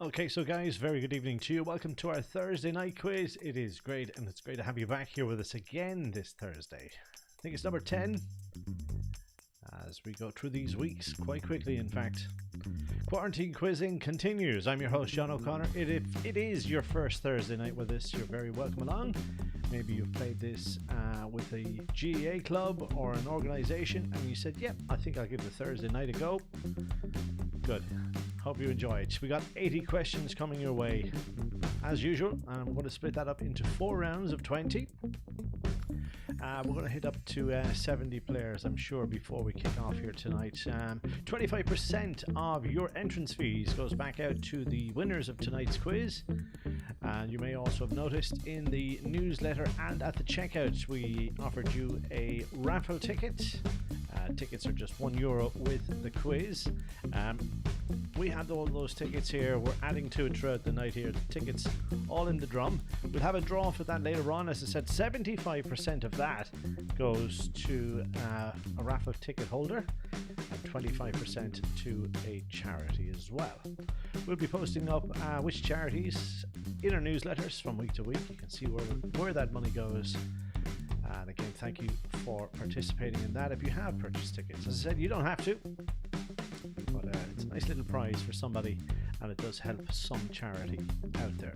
Okay, so guys, very good evening to you. Welcome to our Thursday night quiz. It is great, and it's great to have you back here with us again this Thursday. I think it's number 10, as we go through these weeks quite quickly, in fact. Quarantine quizzing continues. I'm your host, John O'Connor. If it is your first Thursday night with us, you're very welcome along. Maybe you've played this with a GEA club or an organisation, and you said, yep, I think I'll give the Thursday night a go. Good. Hope you enjoy it. We got 80 questions coming your way as usual, and I'm going to split that up into 4 rounds of 20. We're going to hit up to 70 players, I'm sure, before we kick off here tonight. 25% of your entrance fees goes back out to the winners of tonight's quiz. And you may also have noticed in the newsletter and at the checkout we offered you a raffle ticket. Tickets are just €1 with the quiz. We had all those tickets here. We're adding to it throughout the night here. The tickets all in the drum. We'll have a draw for that later on. As I said, 75% of that goes to a raffle ticket holder and 25% to a charity as well. We'll be posting up which charities in our newsletters from week to week. You can see where that money goes. And again, thank you for participating in that. If you have purchased tickets, as I said, you don't have to, but it's a nice little prize for somebody, and it does help some charity out there.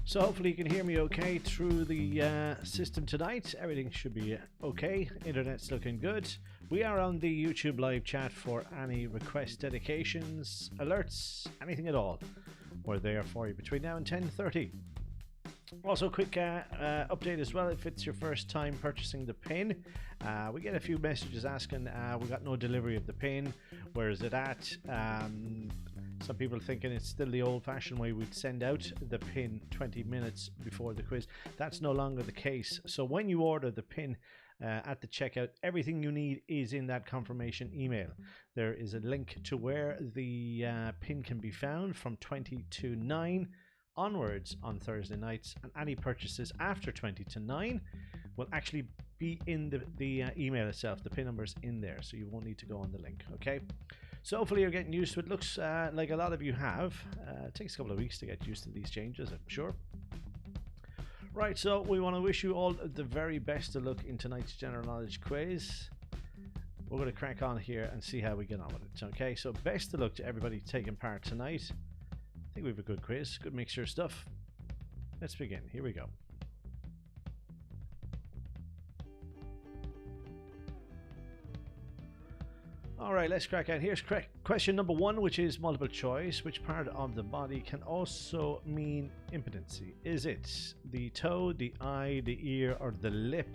So hopefully you can hear me okay through the system tonight. Everything should be okay. Internet's looking good. We are on the YouTube live chat for any request, dedications, alerts, anything at all. We're there for you between now and 10:30. Also, quick update as well. If it's your first time purchasing the pin, we get a few messages asking we got no delivery of the pin. Where is it at? Some people thinking it's still the old-fashioned way we'd send out the pin 20 minutes before the quiz. That's no longer the case. So when you order the pin at the checkout, everything you need is in that confirmation email. There is a link to where the pin can be found from 20 to 9 onwards on Thursday nights, and any purchases after 20 to 9 will actually be in the email itself. The pin number's in there, so you won't need to go on the link. Okay, so hopefully you're getting used to it. Looks like a lot of you have. It takes a couple of weeks to get used to these changes, I'm sure. Right, so we want to wish you all the very best of luck in tonight's general knowledge quiz. We're going to crack on here and see how we get on with it. Okay, so best of luck to everybody taking part tonight. I think we have a good quiz, good mixture of stuff. Let's begin. Here we go. Alright, let's crack out. Here's question number 1, which is multiple choice. Which part of the body can also mean impotency? Is it the toe, the eye, the ear, or the lip?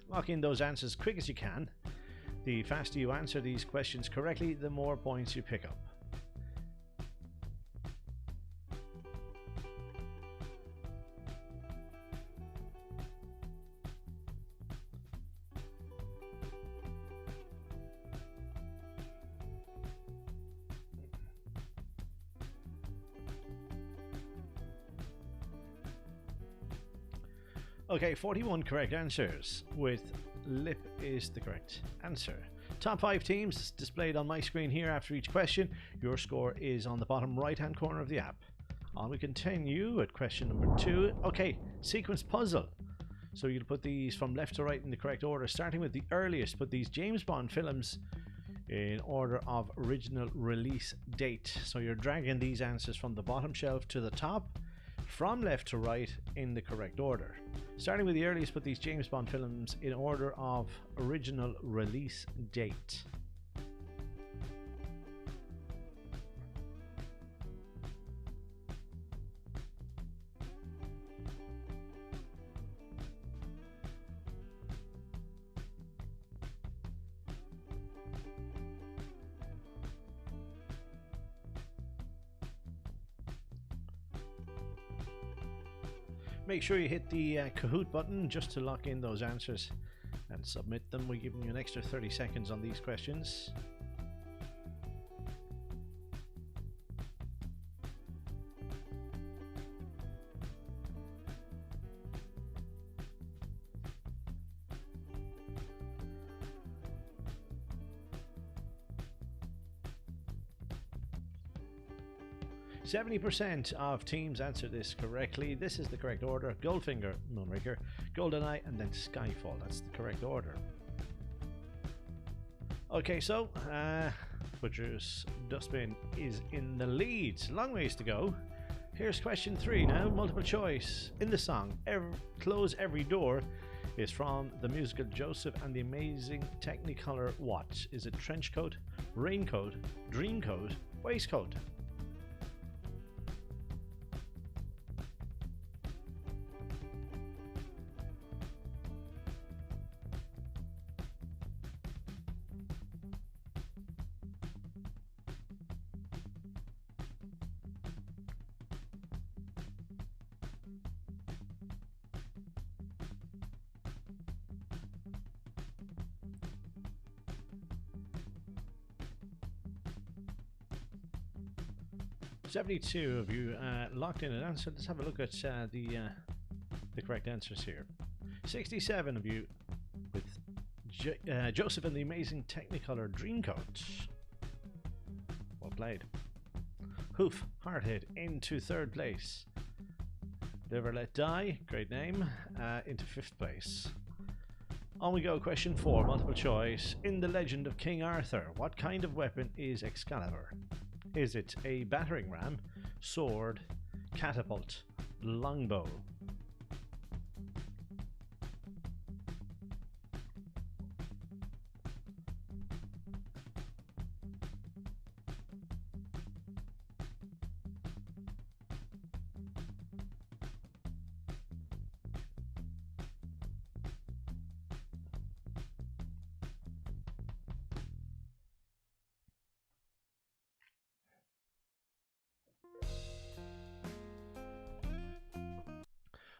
Lock in those answers quick as you can. The faster you answer these questions correctly, the more points you pick up. Okay, 41 correct answers, with lip is the correct answer. Top 5 teams displayed on my screen here after each question. Your score is on the bottom right hand corner of the app. On we continue at question number 2. Okay, sequence puzzle. So you'll put these from left to right in the correct order, starting with the earliest. Put these James Bond films in order of original release date. So you're dragging these answers from the bottom shelf to the top, from left to right in the correct order. Starting with the earliest, put these James Bond films in order of original release date. Make sure you hit the Kahoot button just to lock in those answers and submit them. We're giving you an extra 30 seconds on these questions. 70% of teams answer this correctly. This is the correct order. Goldfinger, Moonraker, Goldeneye, and then Skyfall. That's the correct order. Okay, so Butcher's Dustbin is in the lead. Long ways to go. Here's question 3 now, multiple choice. In the song Close Every Door is from the musical Joseph and the Amazing Technicolor what? Is it trench coat, raincoat, dreamcoat, waistcoat? $72 of you locked in an answer. Let's have a look at the correct answers here. 67 of you with Joseph and the Amazing Technicolor Dreamcoat. Well played. Hoof, Hardhead into 3rd place. Live or Let Die, great name, into 5th place. On we go, question 4, multiple choice. In the legend of King Arthur, what kind of weapon is Excalibur? Is it a battering ram, sword, catapult, longbow?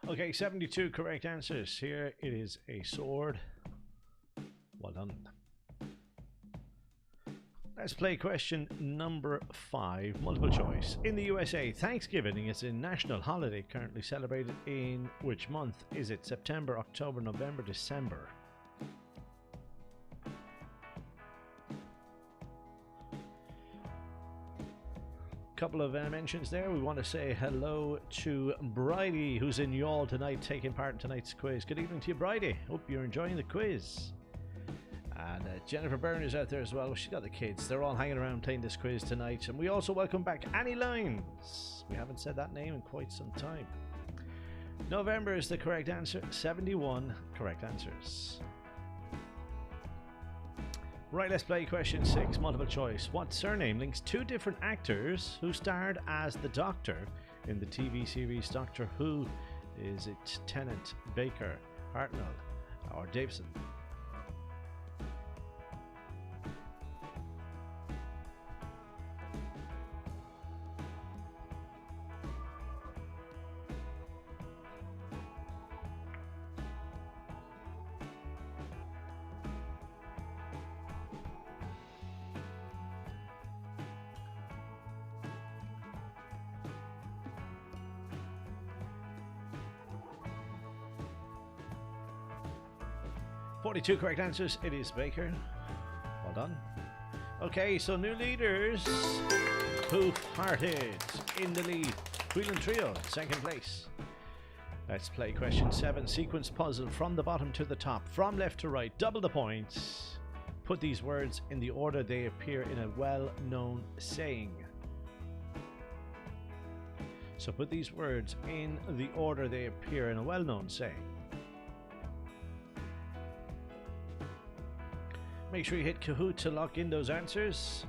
Okay, 72 correct answers. Here it is a sword. Well done. Let's play question number 5, multiple choice. In the USA, Thanksgiving is a national holiday currently celebrated in which month? Is it September, October, November, December? Couple of mentions there. We want to say hello to Bridie, who's in Youghal tonight, taking part in tonight's quiz. Good evening to you, Bridie. Hope you're enjoying the quiz. And Jennifer Byrne is out there as well. She's got the kids. They're all hanging around playing this quiz tonight. And we also welcome back Annie Lines. We haven't said that name in quite some time. November is the correct answer. 71 correct answers. Right, let's play question 6, multiple choice. What surname links 2 different actors who starred as the Doctor in the TV series Doctor Who? Is it Tennant, Baker, Hartnell, or Davison? Two correct answers. It is Baker. Well done. Okay, so new leaders. Hoof, Hearted in the lead. Whelan Trio, 2nd place. Let's play question 7. Sequence puzzle from the bottom to the top, from left to right. Double the points. Put these words in the order they appear in a well-known saying. So put these words in the order they appear in a well-known saying. Make sure you hit Kahoot to lock in those answers.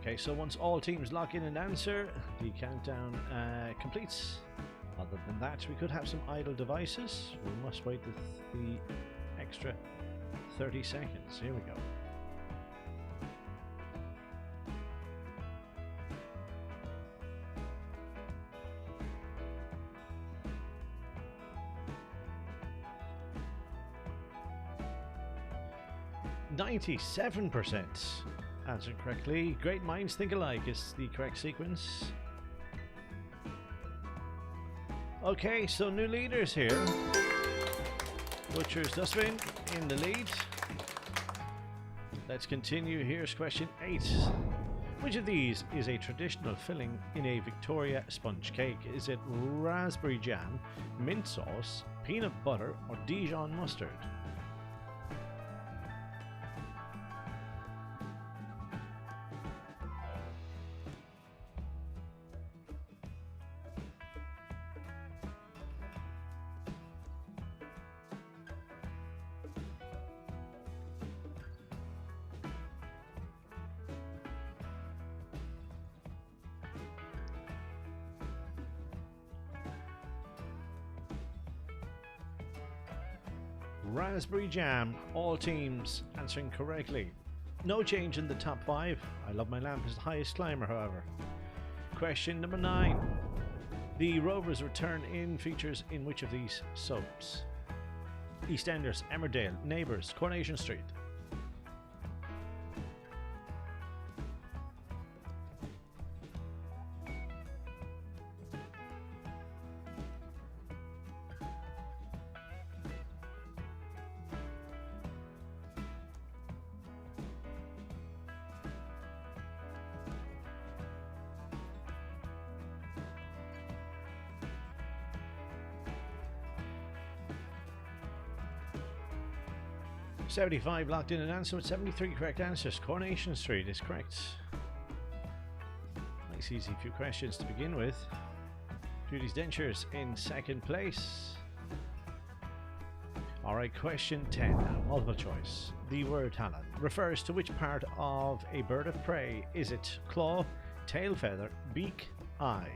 Okay, so once all teams lock in an answer, the countdown completes. Other than that, we could have some idle devices. We must wait the extra 30 seconds. Here we go. 97% answered correctly. Great minds think alike is the correct sequence. Okay, so new leaders here. Butcher's Dustbin in the lead. Let's continue. Here's question 8. Which of these is a traditional filling in a Victoria sponge cake? Is it raspberry jam, mint sauce, peanut butter, or Dijon mustard? Raspberry jam. All teams answering correctly. No change in the top 5. I Love My Lamp is the highest climber, however. Question number 9. The Rovers' return in features in which of these soaps? EastEnders, Emmerdale, Neighbours, Coronation Street. 75 locked in an answer with 73 correct answers. Coronation Street is correct. Nice easy few questions to begin with. Judy's Dentures in second place. Alright, question 10, multiple choice. The word talon refers to which part of a bird of prey? Is it claw, tail feather, beak, eye?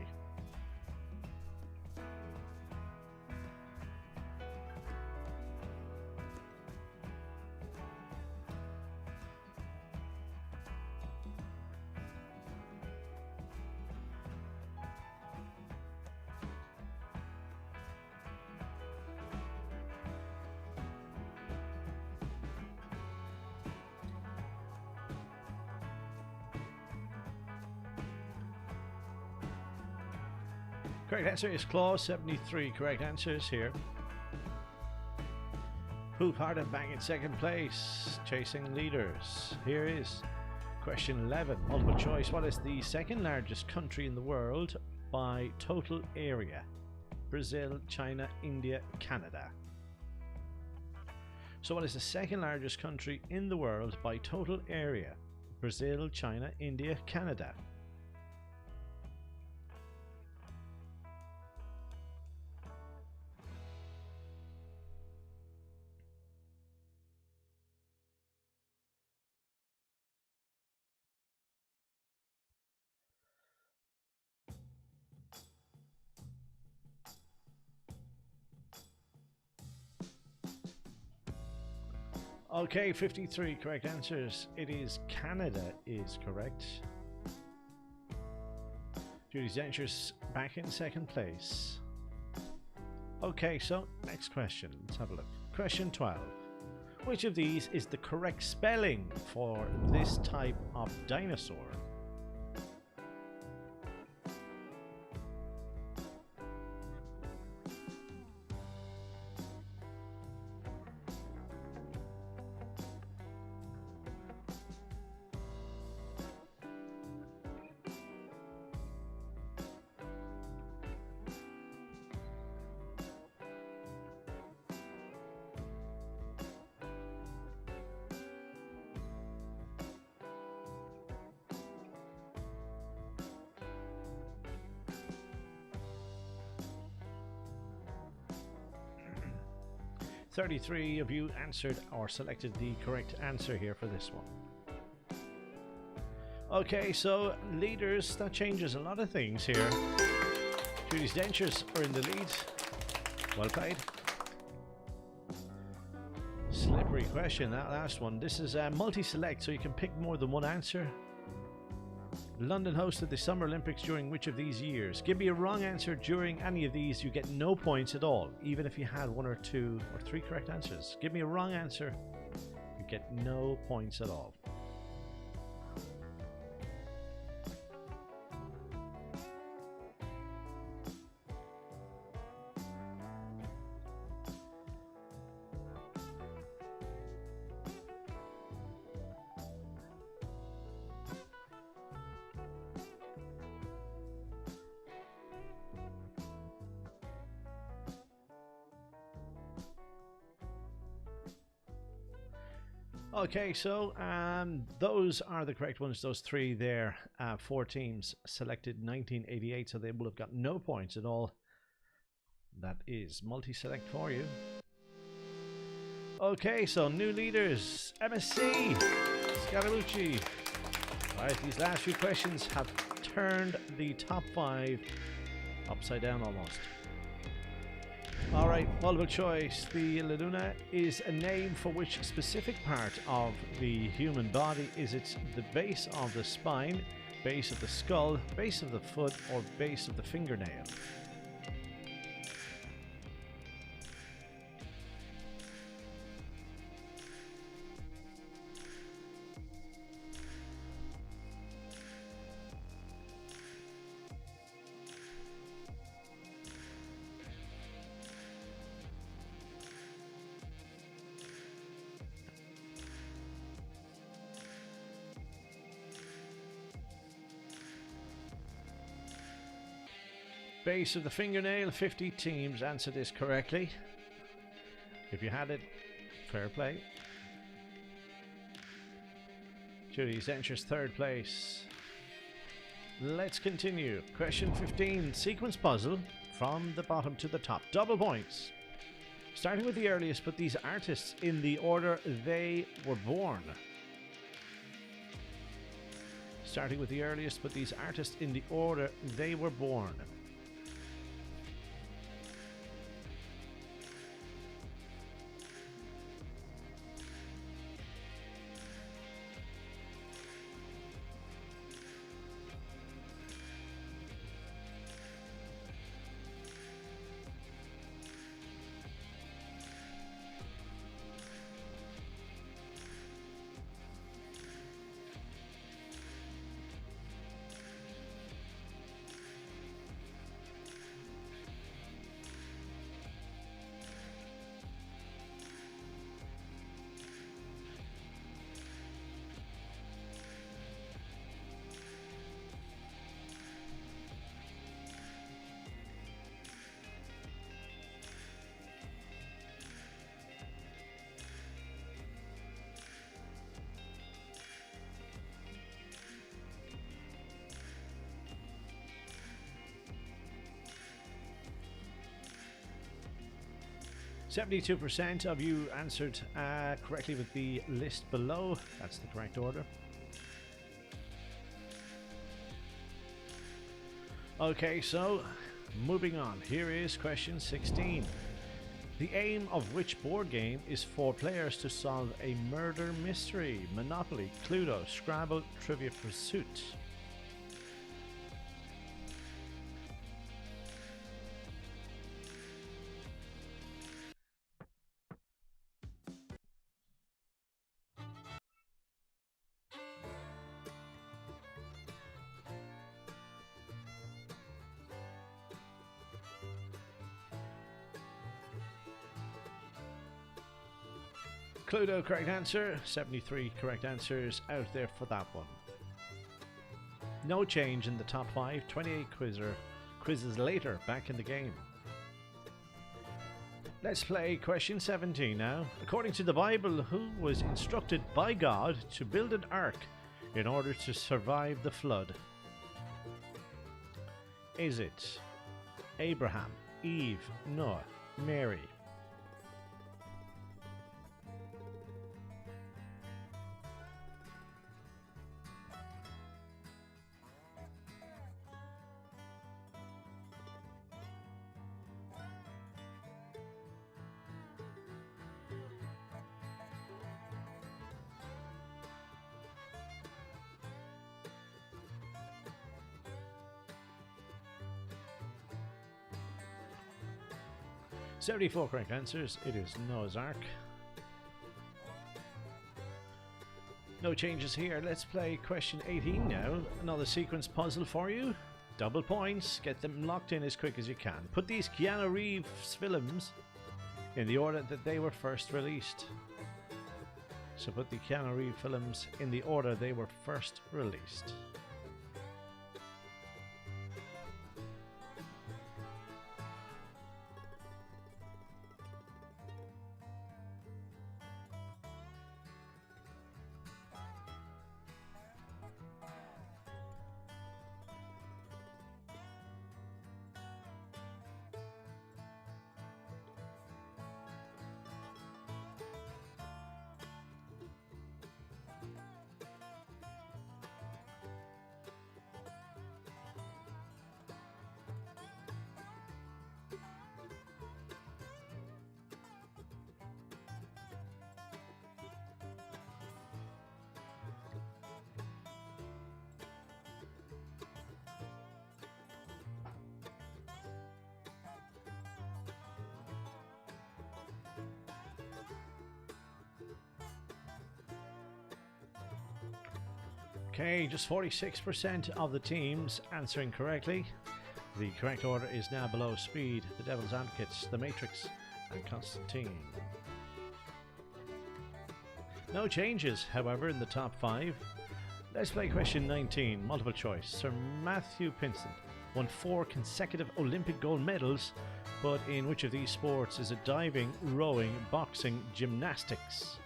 Correct answer is claw. 73 correct answers here. Hoop Harden back in second place, chasing leaders. Here is question 11, multiple choice. What is the second largest country in the world by total area? Brazil, China, India, Canada. So what is the second largest country in the world by total area? Brazil, China, India, Canada. Okay, 53 correct answers. It is Canada is correct. Judy's Dentures back in second place. Okay, so next question. Let's have a look. Question 12. Which of these is the correct spelling for this type of dinosaur? .33 of you answered or selected the correct answer here for this one. Okay, so leaders, that changes a lot of things here. Judy's Dentures are in the lead. Well played. Slippery question, that last one. This is multi-select, so you can pick more than one answer. London hosted the Summer Olympics during which of these years? Give me a wrong answer during any of these, you get no points at all, even if you had 1 or 2 or 3 correct answers. Give me a wrong answer, you get no points at all. Okay, so those are the correct ones. Those three there, 4 teams selected 1988, so they will have got no points at all. That is multi-select for you. Okay, so new leaders, MSC, Scaramucci. Alright, these last few questions have turned the top 5 upside down almost. Alright, multiple choice. The Luna is a name for which specific part of the human body? Is it the base of the spine, base of the skull, base of the foot, or base of the fingernail? Base of the fingernail. 50 teams answered this correctly. If you had it, fair play. Judy's enters 3rd place. Let's continue. Question 15. Sequence puzzle from the bottom to the top. Double points. Starting with the earliest, put these artists in the order they were born. Starting with the earliest, put these artists in the order they were born. %72% of you answered correctly with the list below. That's the correct order. Okay, so moving on. Here is question 16. The aim of which board game is for players to solve a murder mystery? Monopoly, Cluedo, Scrabble, Trivia Pursuit. Cluedo, correct answer. 73 correct answers out there for that one. No change in the top 5. 28 quizzes later, back in the game. Let's play question 17 now. According to the Bible, who was instructed by God to build an ark in order to survive the flood? Is it Abraham, Eve, Noah, Mary? .74 correct answers. It is Noah's Ark. No changes here. Let's play question 18 now. Another sequence puzzle for you. Double points. Get them locked in as quick as you can. Put these Keanu Reeves films in the order that they were first released. So put the Keanu Reeves films in the order they were first released. Okay, just 46% of the teams answering correctly. The correct order is now below Speed, The Devil's Advocates, The Matrix, and Constantine. No changes, however, in the top 5. Let's play question 19, multiple choice. Sir Matthew Pinsent won 4 consecutive Olympic gold medals, but in which of these sports is it diving, rowing, boxing, gymnastics?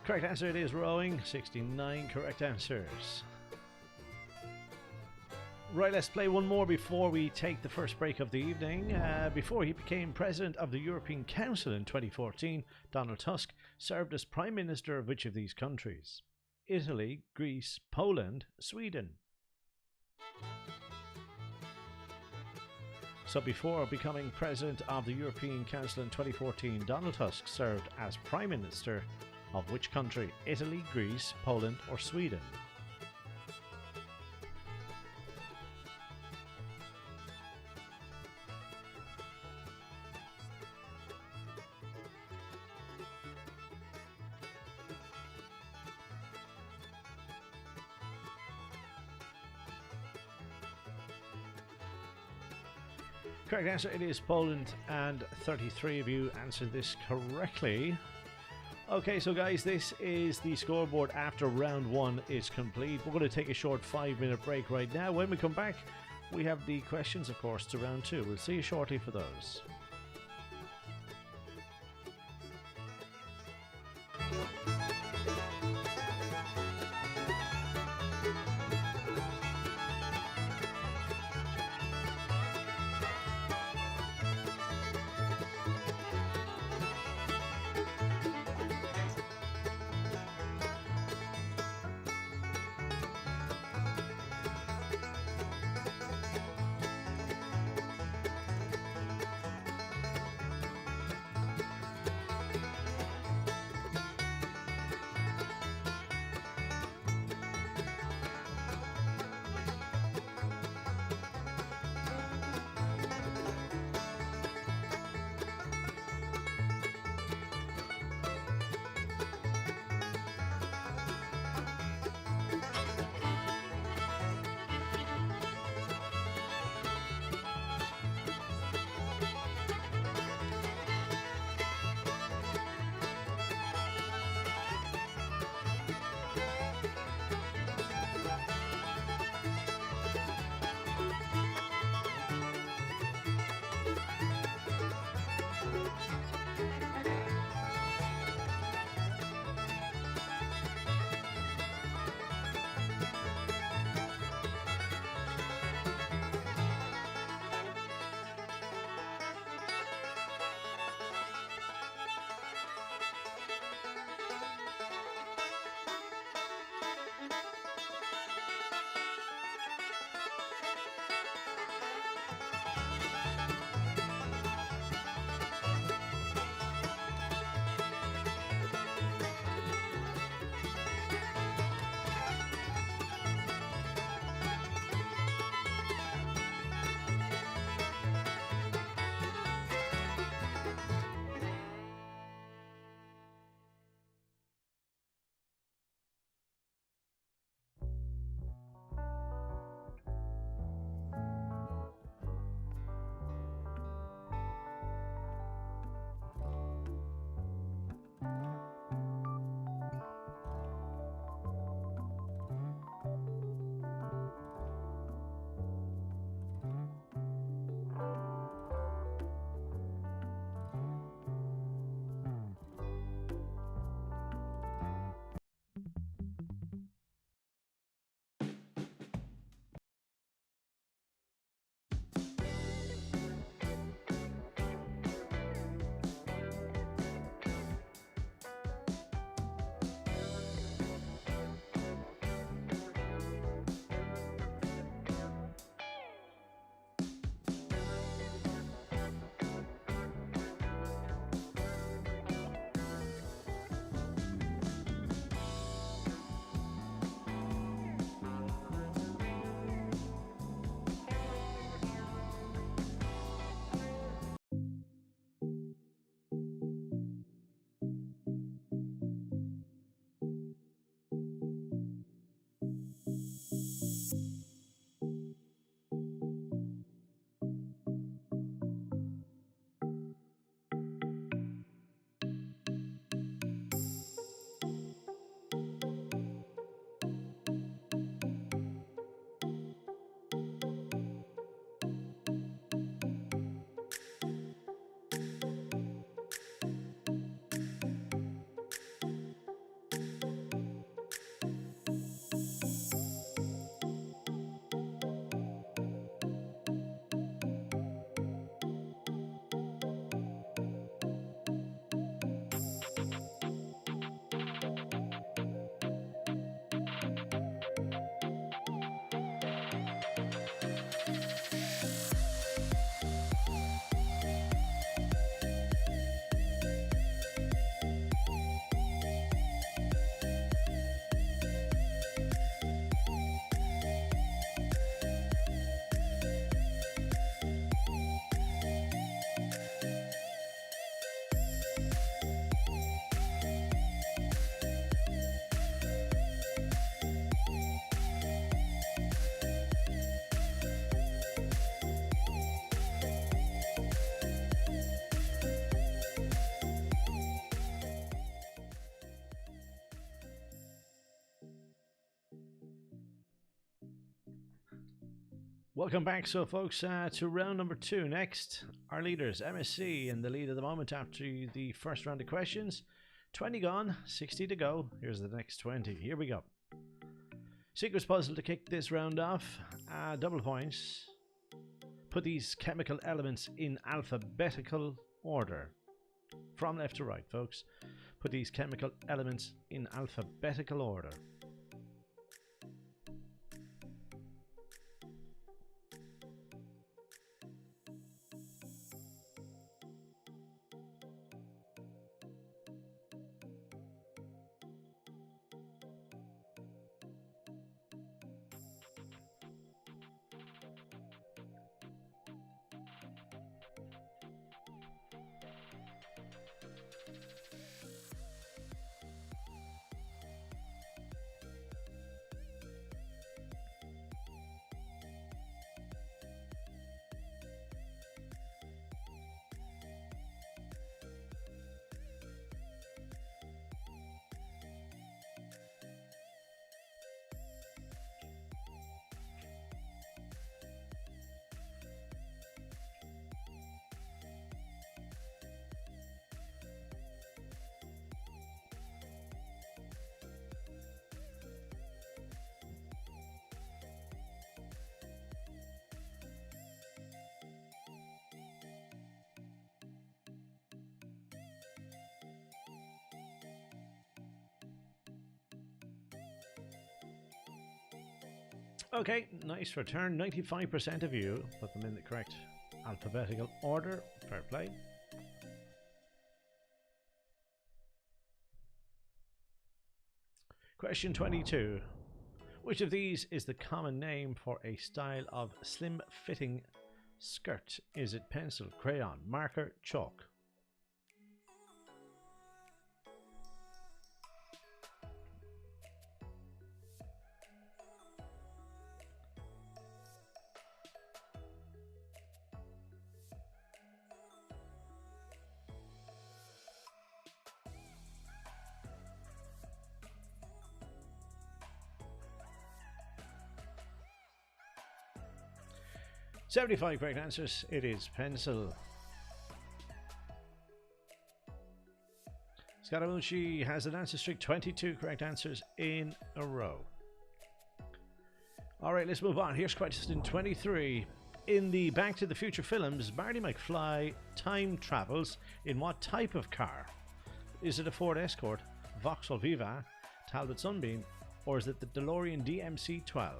Correct answer, it is rowing. 69 correct answers. Right, let's play one more before we take the first break of the evening. Before he became president of the European Council in 2014, Donald Tusk served as Prime Minister of which of these countries? Italy, Greece, Poland, Sweden. So before becoming president of the European Council in 2014, Donald Tusk served as Prime Minister of which country? Italy, Greece, Poland, or Sweden? Correct answer, it is Poland, and 33 of you answered this correctly. Okay, so guys, this is the scoreboard after round 1 is complete. We're going to take a short 5-minute break right now. When we come back, we have the questions, of course, to round 2. We'll see you shortly for those. Welcome back, so folks, to round number 2. Next, our leaders, MSC, in the lead at the moment after the first round of questions. 20 gone, 60 to go. Here's the next 20. Here we go. Sequence puzzle to kick this round off. Double points. Put these chemical elements in alphabetical order. From left to right, folks. Put these chemical elements in alphabetical order. Okay, nice return. 95% of you put them in the correct alphabetical order. Fair play. Question 22. Which of these is the common name for a style of slim-fitting skirt? Is it pencil, crayon, marker, chalk? $75 correct answers. It is pencil. Scaramucci has an answer streak. 22 correct answers in a row. Alright, let's move on. Here's question 23. In the Back to the Future films, Marty McFly time travels in what type of car? Is it a Ford Escort, Vauxhall Viva, Talbot Sunbeam, or is it the DeLorean DMC-12?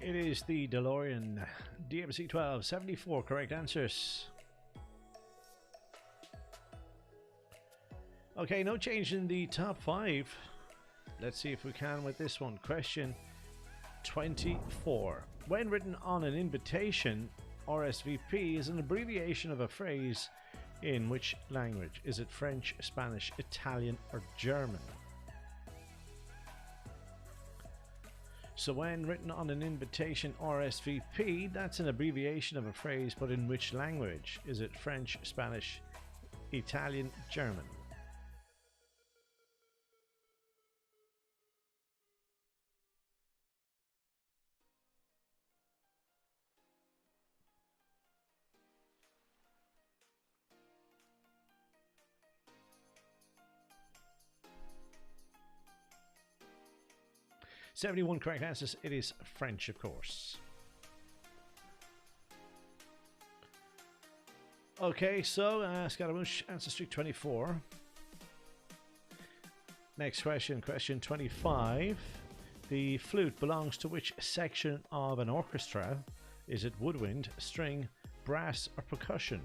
It is the DeLorean DMC-12. 74 correct answers. Okay, no change in the top 5. Let's see if we can with this one. Question 24. When written on an invitation, RSVP is an abbreviation of a phrase in which language? Is it French, Spanish, Italian, or German? So when written on an invitation, RSVP, that's an abbreviation of a phrase, but in which language? Is it French, Spanish, Italian, German? $71 correct answers. It is French, of course. Okay, so Scaramouche, answer streak 24. Next question, question 25. The flute belongs to which section of an orchestra? Is it woodwind, string, brass, or percussion?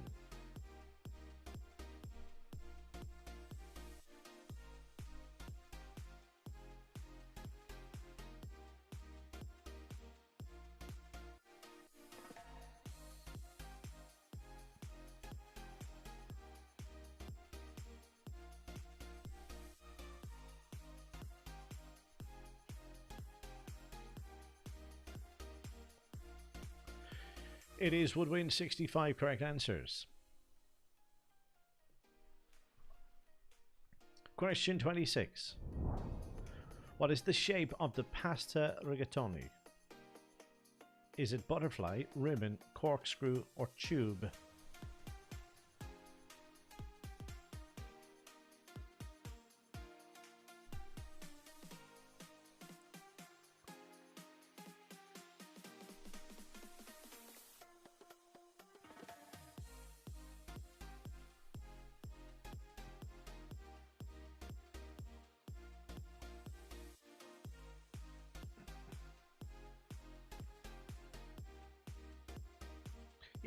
It is woodwind. 65 correct answers. Question 26. What is the shape of the pasta rigatoni? Is it butterfly, ribbon, corkscrew, or tube?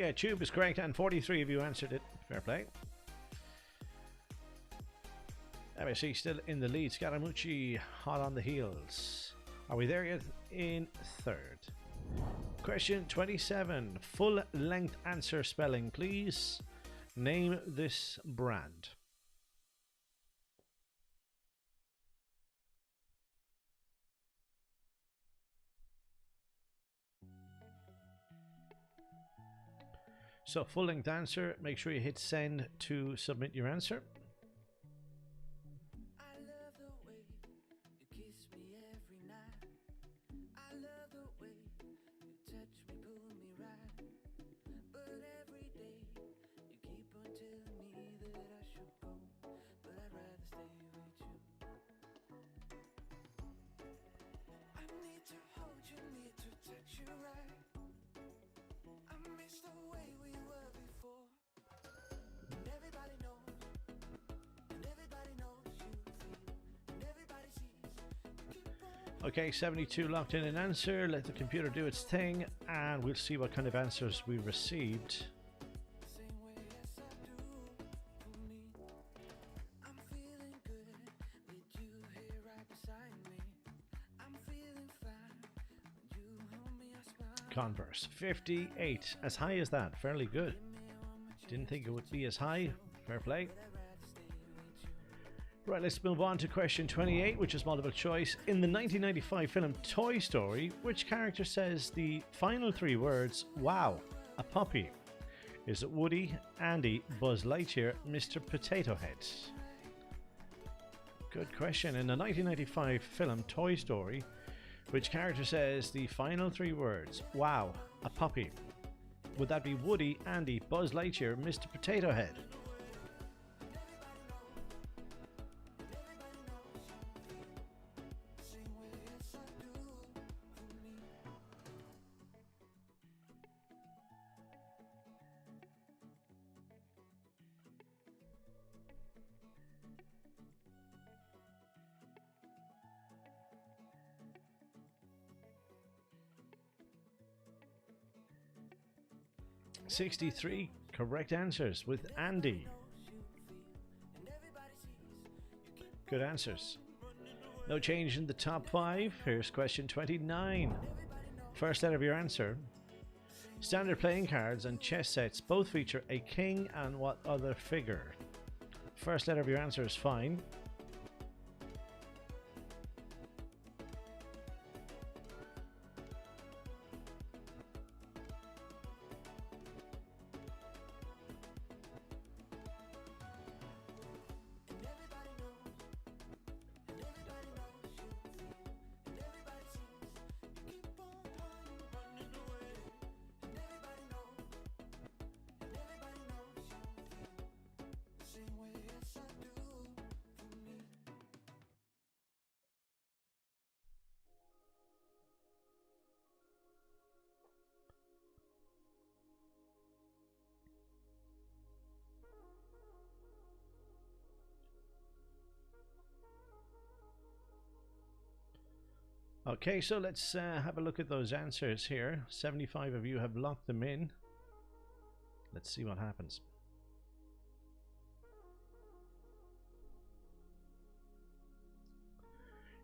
Yeah, tube is correct, and 43 of you answered it. Fair play. MSC still in the lead. Scaramucci hot on the heels. Are we there yet? In third. Question 27. Full length answer spelling, please. Name this brand. So full length answer, make sure you hit send to submit your answer. Okay, 72 locked in an answer. Let the computer do its thing, and we'll see what kind of answers we received. Converse, 58. As high as that, fairly good. Didn't think it would be as high. Fair play. Right, let's move on to question 28, which is multiple choice. In the 1995 film Toy Story, which character says the final three words, "Wow, a puppy"? Is it Woody, Andy, Buzz Lightyear, Mr. Potato Head? Good question. In the 1995 film Toy Story, which character says the final three words, "Wow, a puppy"? Would that be Woody, Andy, Buzz Lightyear, Mr. Potato Head? $63 correct answers with Andy. Good answers. No change in the top 5. Here's question 29. First letter of your answer. Standard playing cards and chess sets both feature a king and what other figure? First letter of your answer is fine. Okay, so let's have a look at those answers here. 75 of you have locked them in. Let's see what happens.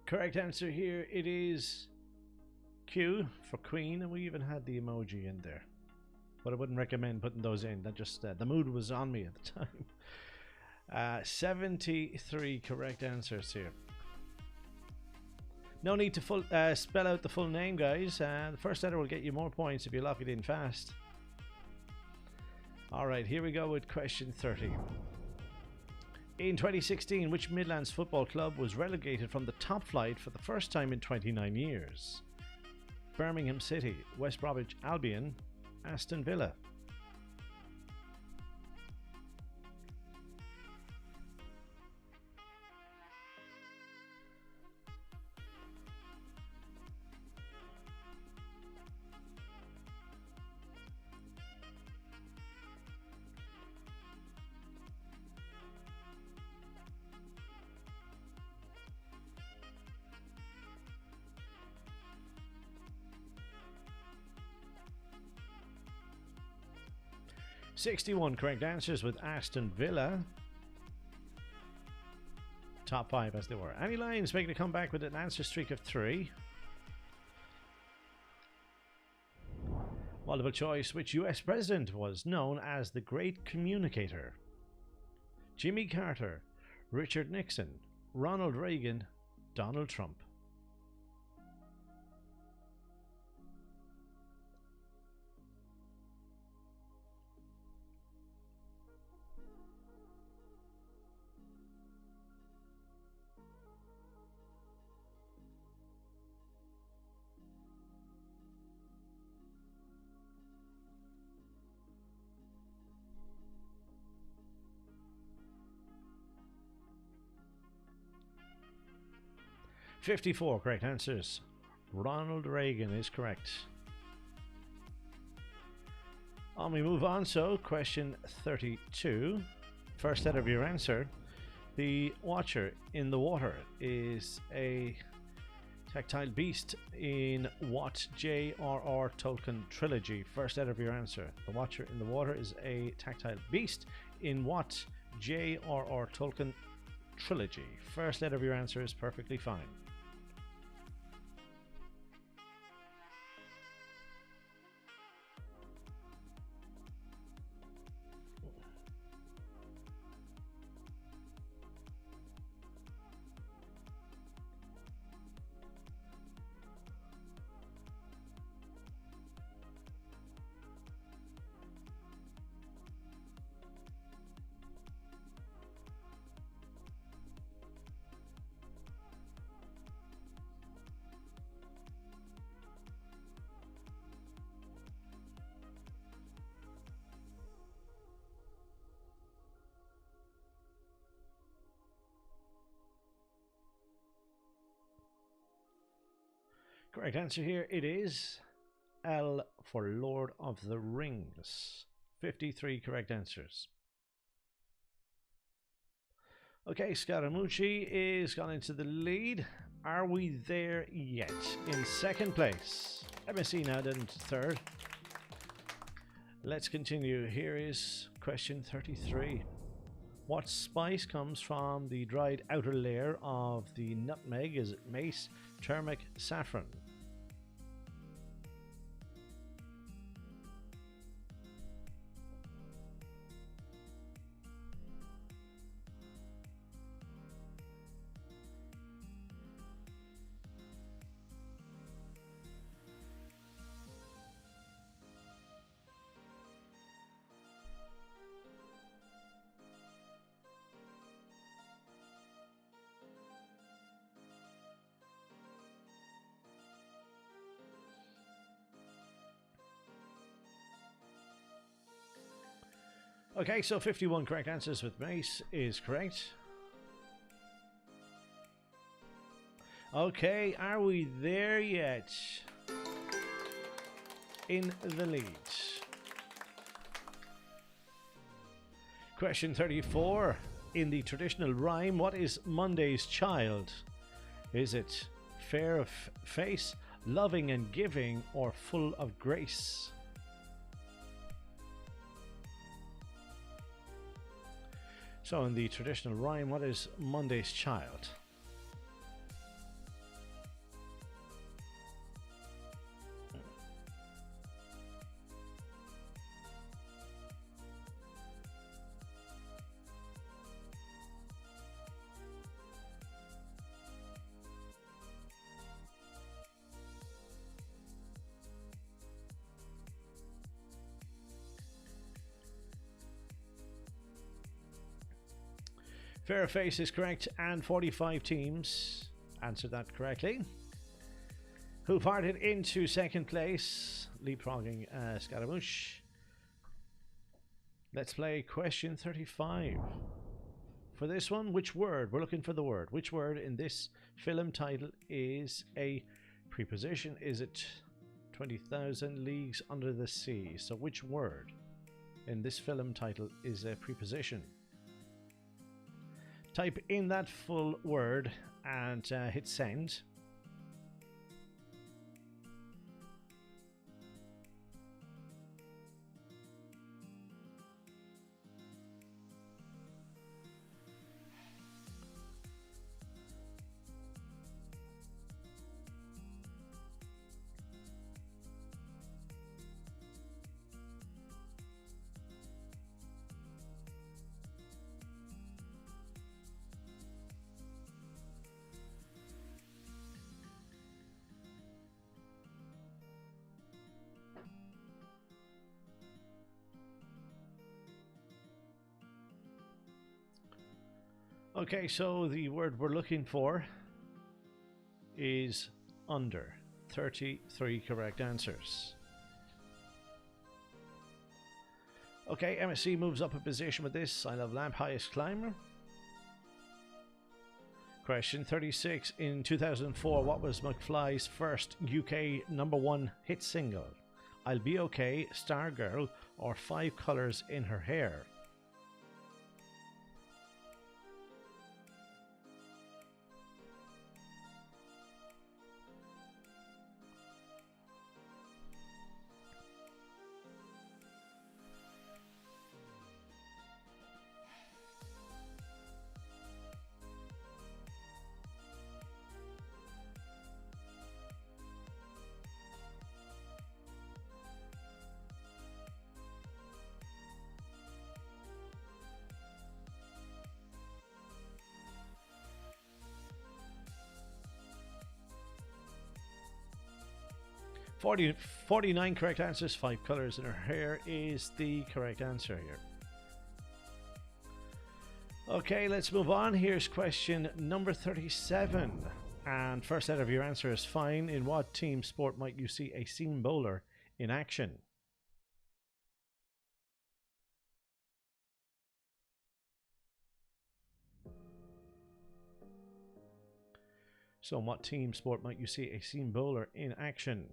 Correct answer here, it is Q for Queen, and we even had the emoji in there. But I wouldn't recommend putting those in. That just the mood was on me at the time. 73 correct answers here. No need to spell out the full name, guys. The first letter will get you more points if you lock it in fast. Alright, here we go with question 30. In 2016, which Midlands football club was relegated from the top flight for the first time in 29 years? Birmingham City, West Bromwich Albion, Aston Villa. "61 correct answers with Aston Villa. Top 5 as they were. Annie Lyons making a comeback with an answer streak of 3. Multiple choice. Which US president was known as the Great Communicator? Jimmy Carter, Richard Nixon, Ronald Reagan, Donald Trump. "54 correct answers. Ronald Reagan is correct. And we move on. So, question 32. First letter of your answer. The Watcher in the Water is a tactile beast in what J.R.R. Tolkien trilogy? First letter of your answer. The Watcher in the Water is a tactile beast in what J.R.R. Tolkien trilogy? First letter of your answer is perfectly fine. Correct answer here, it is L for Lord of the Rings. 53 correct answers. Okay, Scaramucci is gone into the lead. Are we there yet? In second place. MSC now then third. Let's continue. Here is question 33. What spice comes from the dried outer layer of the nutmeg? Is it mace, turmeric, saffron? Okay, so 51 correct answers with mace is correct. Okay, are we there yet? In the lead. Question 34. In the traditional rhyme, what is Monday's child? Is it fair of face, loving and giving, or full of grace? So in the traditional rhyme, what is Monday's child? Fair of face is correct, and 45 teams answered that correctly. Who parted into second place, leapfrogging Scaramouche. Let's play question 35. For this one, which word? We're looking for the word. Which word in this film title is a preposition? Is it 20,000 Leagues Under the Sea? So which word in this film title is a preposition? Type in that full word and hit send. Okay, so the word we're looking for is under. 33 correct answers. Okay, MSC moves up a position with this. I Love Lamp, highest climber. Question 36. In 2004, what was McFly's first UK #1 hit single? I'll Be Okay, Stargirl, or Five Colours in Her Hair? – 49 correct answers. Five Colours in Her Hair is the correct answer here. Okay, let's move on. Here's question number 37. And first out of your answer is fine. In what team sport might you see a seam bowler in action? So in what team sport might you see a seam bowler in action?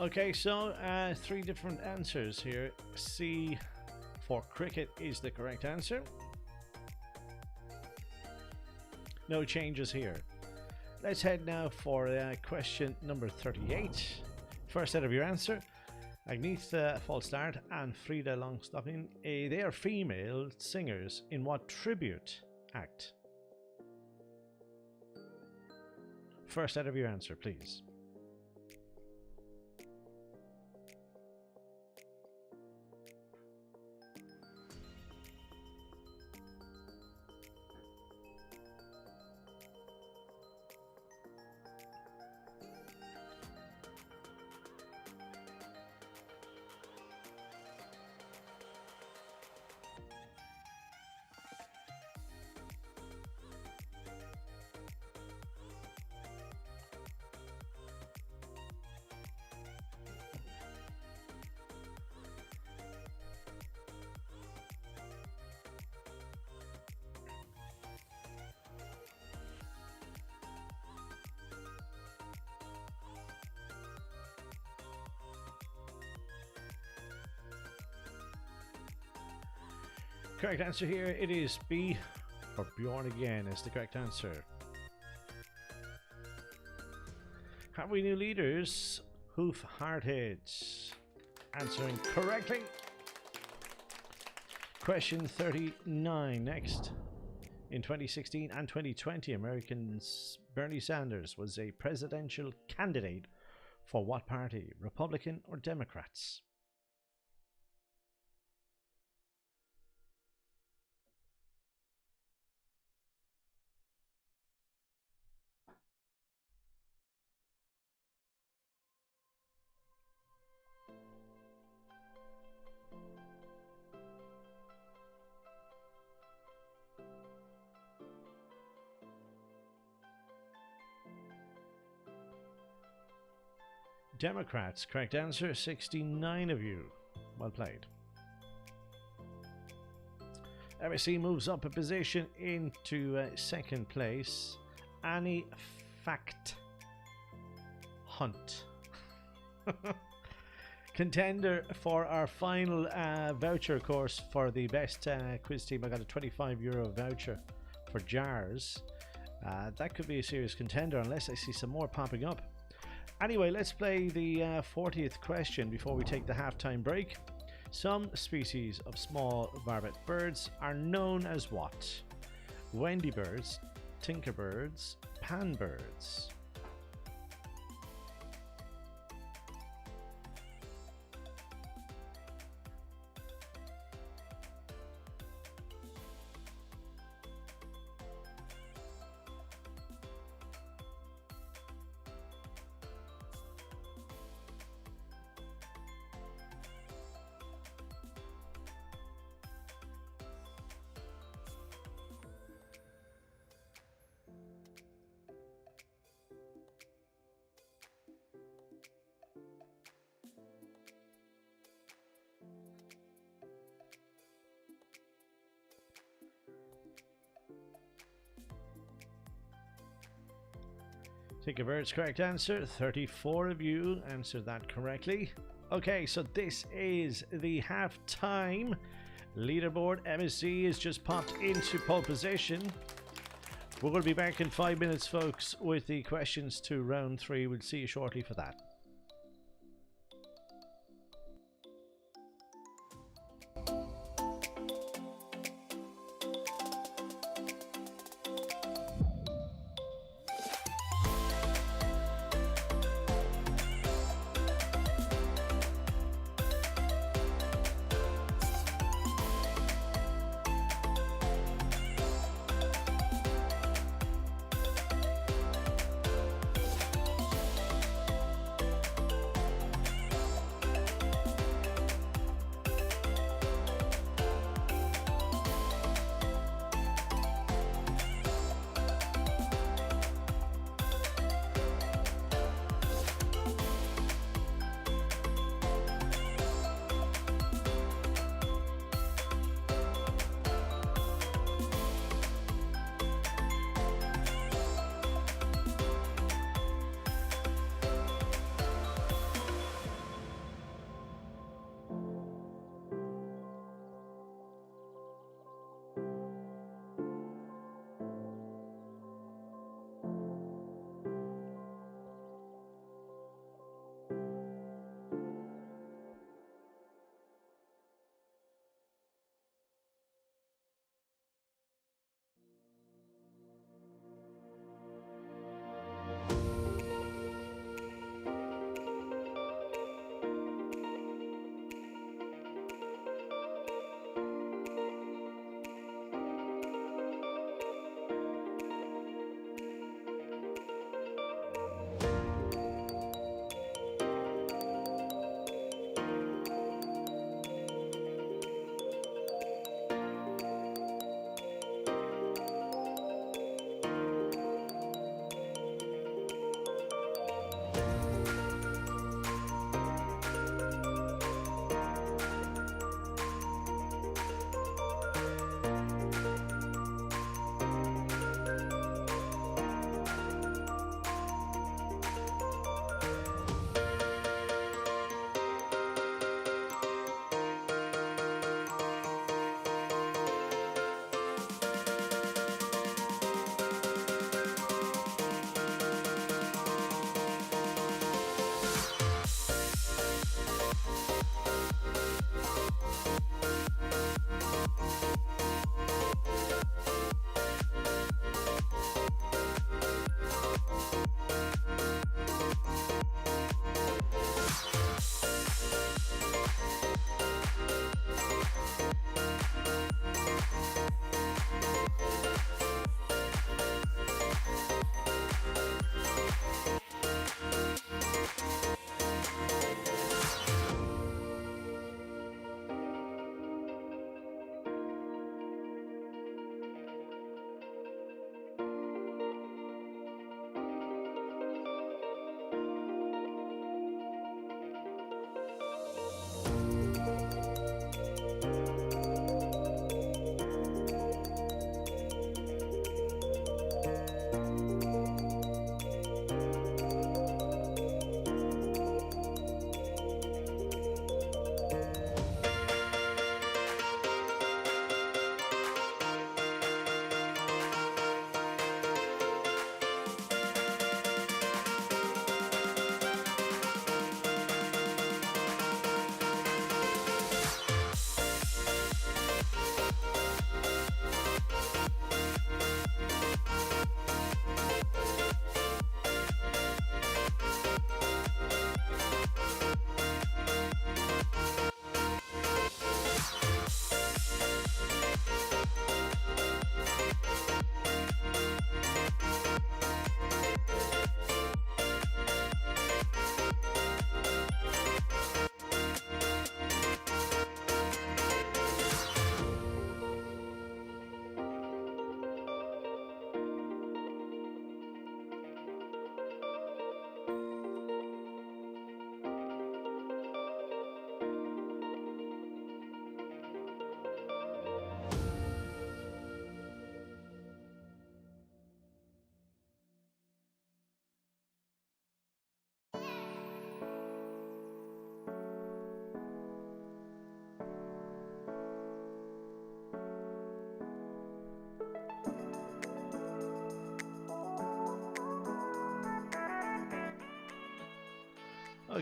Okay, so three different answers here. C for cricket is the correct answer. No changes here. Let's head now for question number 38. First out of your answer, Agnetha False Start and Frida Longstocking. They are female singers in what tribute act? First out of your answer, please. Correct answer here, it is B, or Bjorn again is the correct answer. Have we new leaders? Hoof Hardheads. Answering correctly. Question 39 next. In 2016 and 2020, Americans Bernie Sanders was a presidential candidate for what party? Republican or Democrats? Democrats, correct answer, 69 of you. Well played. MSC moves up a position into second place. Annie Fact Hunt. Contender for our final voucher course for the best quiz team. I got a €25 voucher for jars. That could be a serious contender unless I see some more popping up. Anyway, let's play the 40th question before we take the halftime break. Some species of small barbet birds are known as what? Wendy birds, tinkerbirds, panbirds. Tinkerbird's correct answer. 34 of you answered that correctly. Okay, so this is the halftime leaderboard. MSC has just popped into pole position. We're going to be back in 5 minutes, folks, with the questions to round 3. We'll see you shortly for that.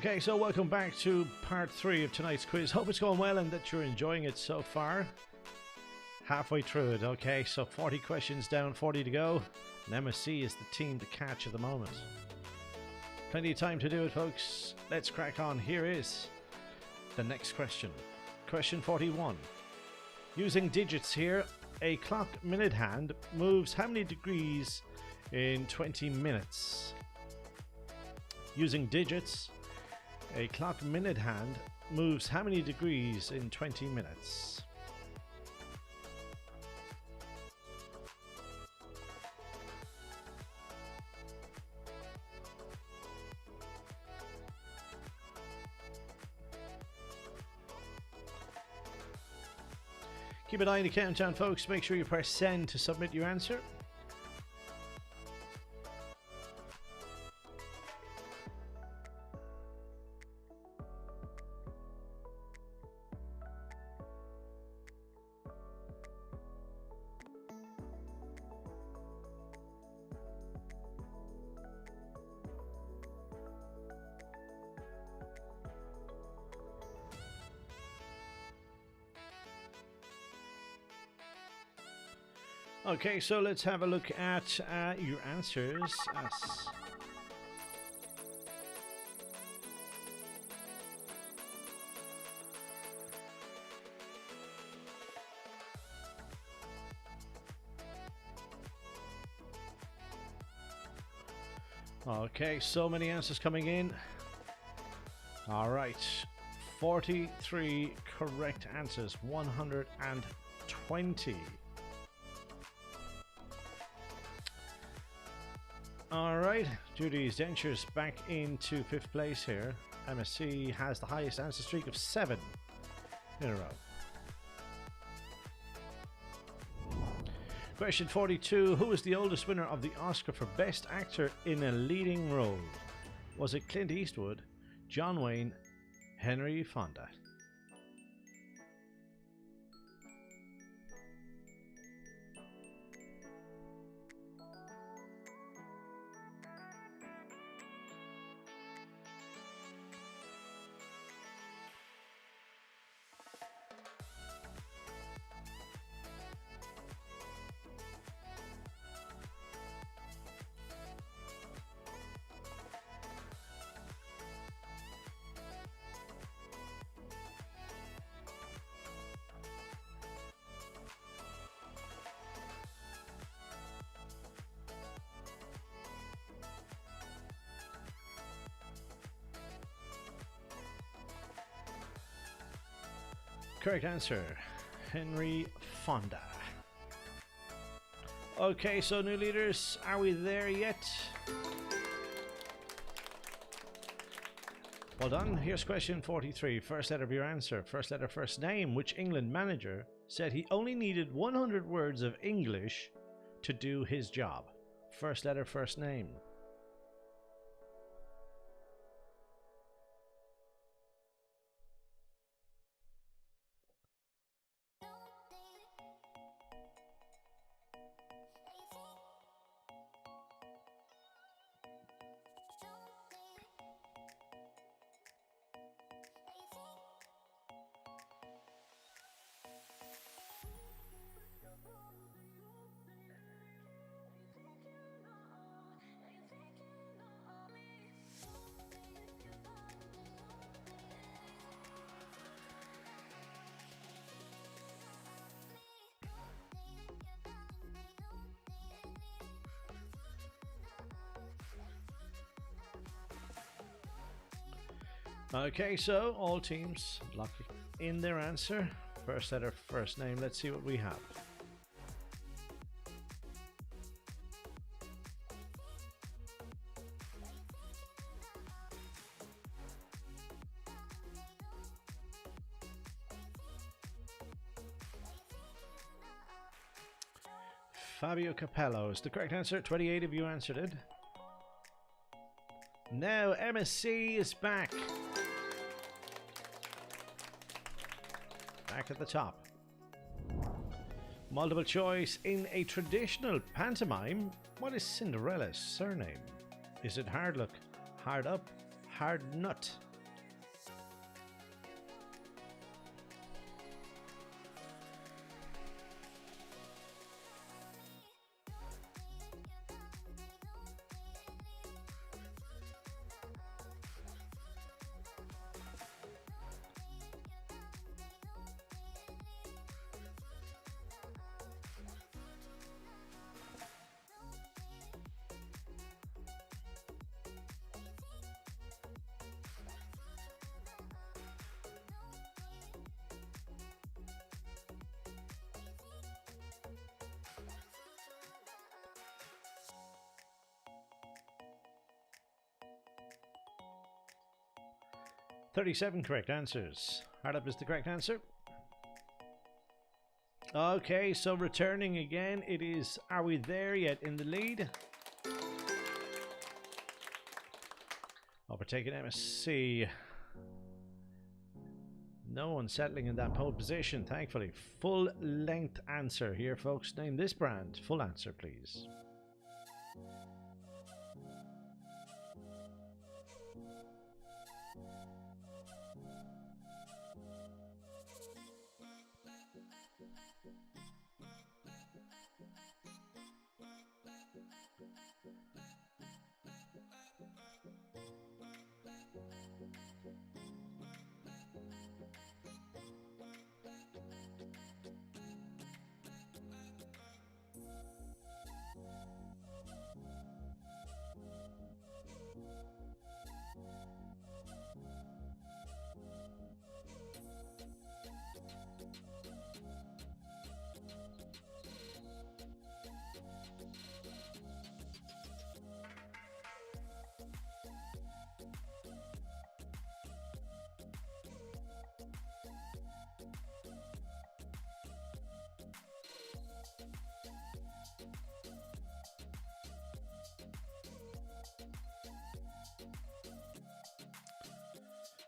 Okay, so welcome back to part 3 of tonight's quiz. Hope it's going well and that you're enjoying it so far. Halfway through it, okay, so 40 questions down, 40 to go. And MSC is the team to catch at the moment. Plenty of time to do it, folks. Let's crack on. Here is the next question. Question 41. Using digits here, a clock minute hand moves how many degrees in 20 minutes? Using digits, a clock minute hand moves how many degrees in 20 minutes? Keep an eye on the countdown, folks. Make sure you press send to submit your answer. Okay, so let's have a look at your answers. Okay, so many answers coming in. All right, 43 correct answers, 120. Alright, Judy's Dentures back into 5th place here. MSC has the highest answer streak of 7 in a row. Question 42. Who is the oldest winner of the Oscar for Best Actor in a Leading Role? Was it Clint Eastwood, John Wayne, Henry Fonda? Correct answer, Henry Fonda. Okay, so new leaders, are we there yet? Well done. Here's question 43. First letter of your answer. First letter, first name. Which England manager said he only needed 100 words of English to do his job? First letter, first name. Okay, so all teams lock in their answer. First letter, first name. Let's see what we have. Fabio Capello is the correct answer. 28 of you answered it. Now MSC is back. Back at the top. Multiple choice. In a traditional pantomime, what is Cinderella's surname? Is it Hard Luck, Hard Up, Hard Nut, 37 correct answers. Hard up is the correct answer. Okay, so returning again, it is Are We There Yet in the lead? Overtaking MSC. No one settling in that pole position, thankfully. Full length answer here, folks. Name this brand. Full answer, please.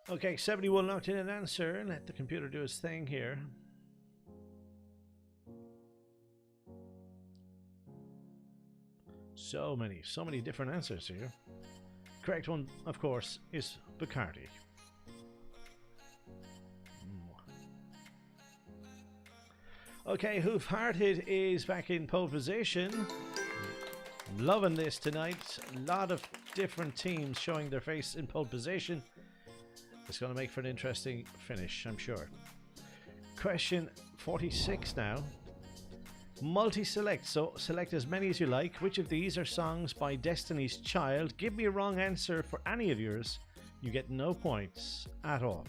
Okay, 71 locked in an answer. Let the computer do its thing here. So many different answers here. Correct one, of course, is Bacardi. Okay, Hoof-Hearted is back in pole position. I'm loving this tonight. A lot of different teams showing their face in pole position. It's going to make for an interesting finish, I'm sure. Question 46 now. Multi-select, so select as many as you like. Which of these are songs by Destiny's Child? Give me a wrong answer for any of yours. You get no points at all.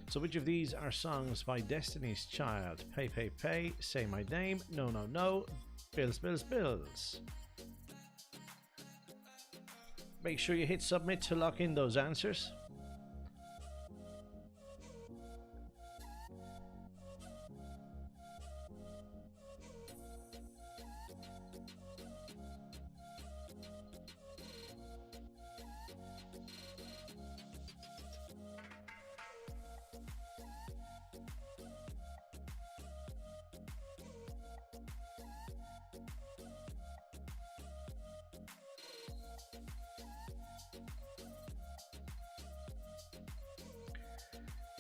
So which of these are songs by Destiny's Child? Pay, pay, pay, Say My Name, No, no, no, Bills, bills, bills. Make sure you hit submit to lock in those answers.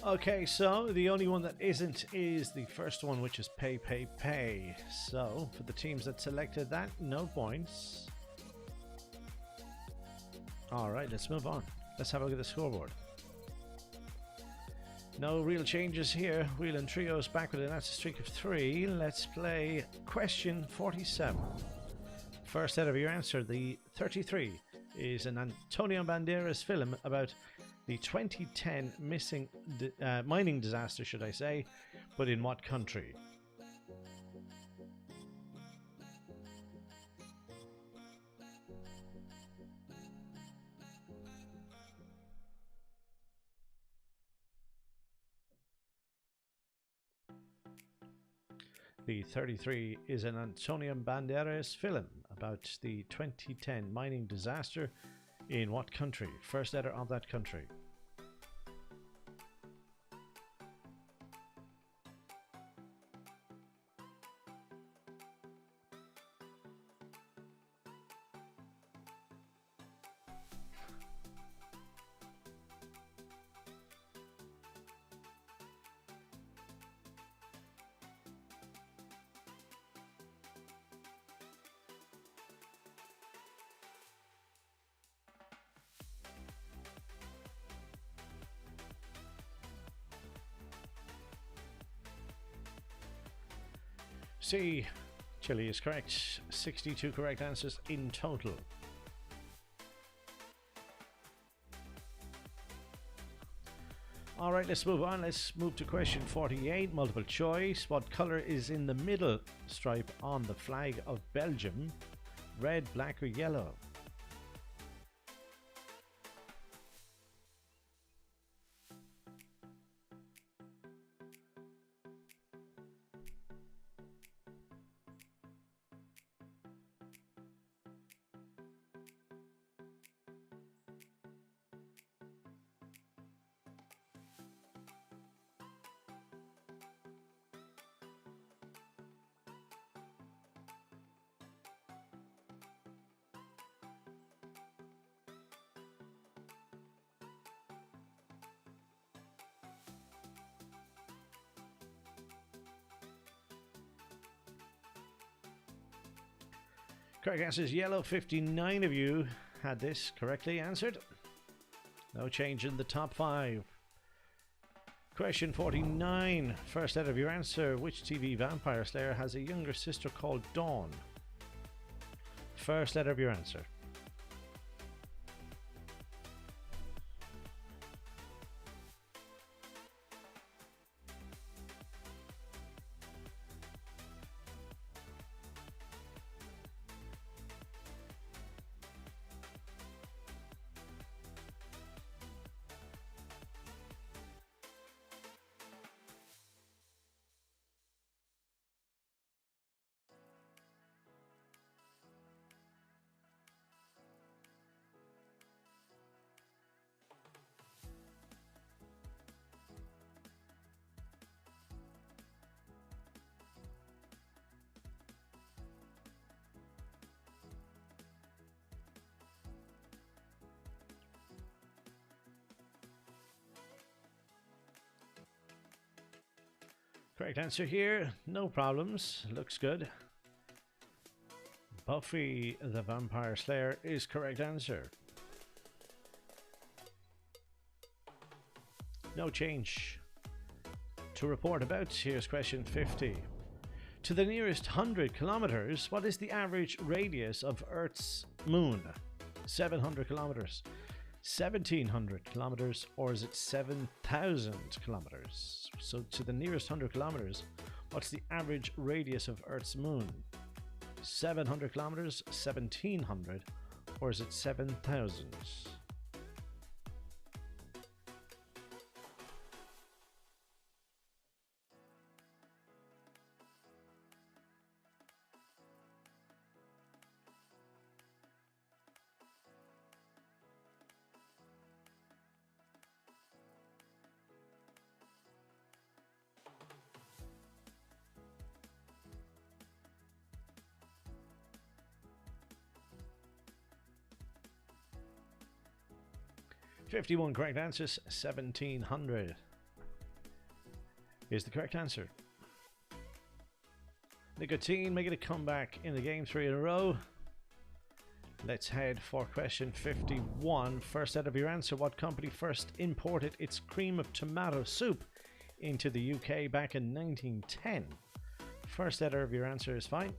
Okay, so the only one that isn't is the first one, which is pay, pay, pay. So for the teams that selected that, no points. All right, let's move on. Let's have a look at the scoreboard. No real changes here. Wheel and Trio's back with an answer streak of 3. Let's play question 47. First set of your answer, the 33, is an Antonio Banderas film about the 2010 mining disaster, should I say, but in what country? The 33 is an Antonio Banderas film about the 2010 mining disaster in what country? First letter of that country. C, Chile is correct. 62 correct answers in total. Alright, let's move on. Let's move to question 48, multiple choice. What colour is in the middle stripe on the flag of Belgium? Red, black or yellow? Correct answer is yellow. 59 of you had this correctly answered. No change in the top 5. Question 49. First letter of your answer. Which TV vampire slayer has a younger sister called Dawn? First letter of your answer. Correct answer here. No problems. Looks good. Buffy the Vampire Slayer is correct answer. No change to report about. Here's question 50. To the nearest 100 kilometers, what is the average radius of Earth's moon? 700 kilometers, 1700 kilometers, or is it 7,000 kilometers? So to the nearest 100 kilometers, what's the average radius of Earth's moon? 700 kilometers, 1700, or is it 7,000? 51 correct answers. 1700 is the correct answer. Nicotine making a comeback in the game, 3 in a row. Let's head for question 51. First out of your answer, what company first imported its cream of tomato soup into the UK back in 1910? First letter of your answer is fine.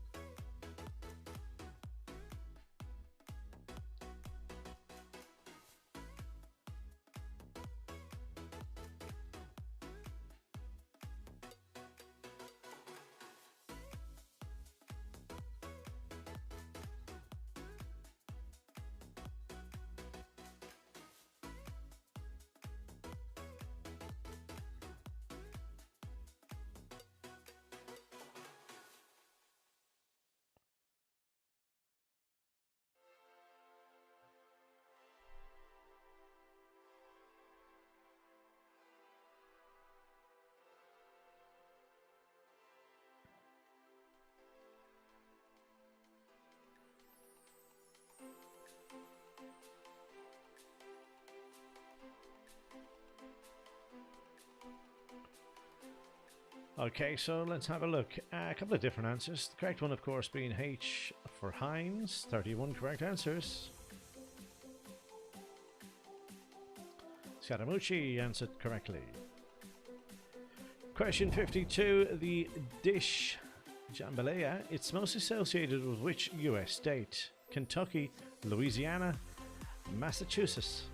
Okay, so let's have a look. A couple of different answers. The correct one, of course, being H for Heinz. 31 correct answers. Scaramucci answered correctly. Question 52. The dish jambalaya, it's most associated with which US state? Kentucky, Louisiana, Massachusetts.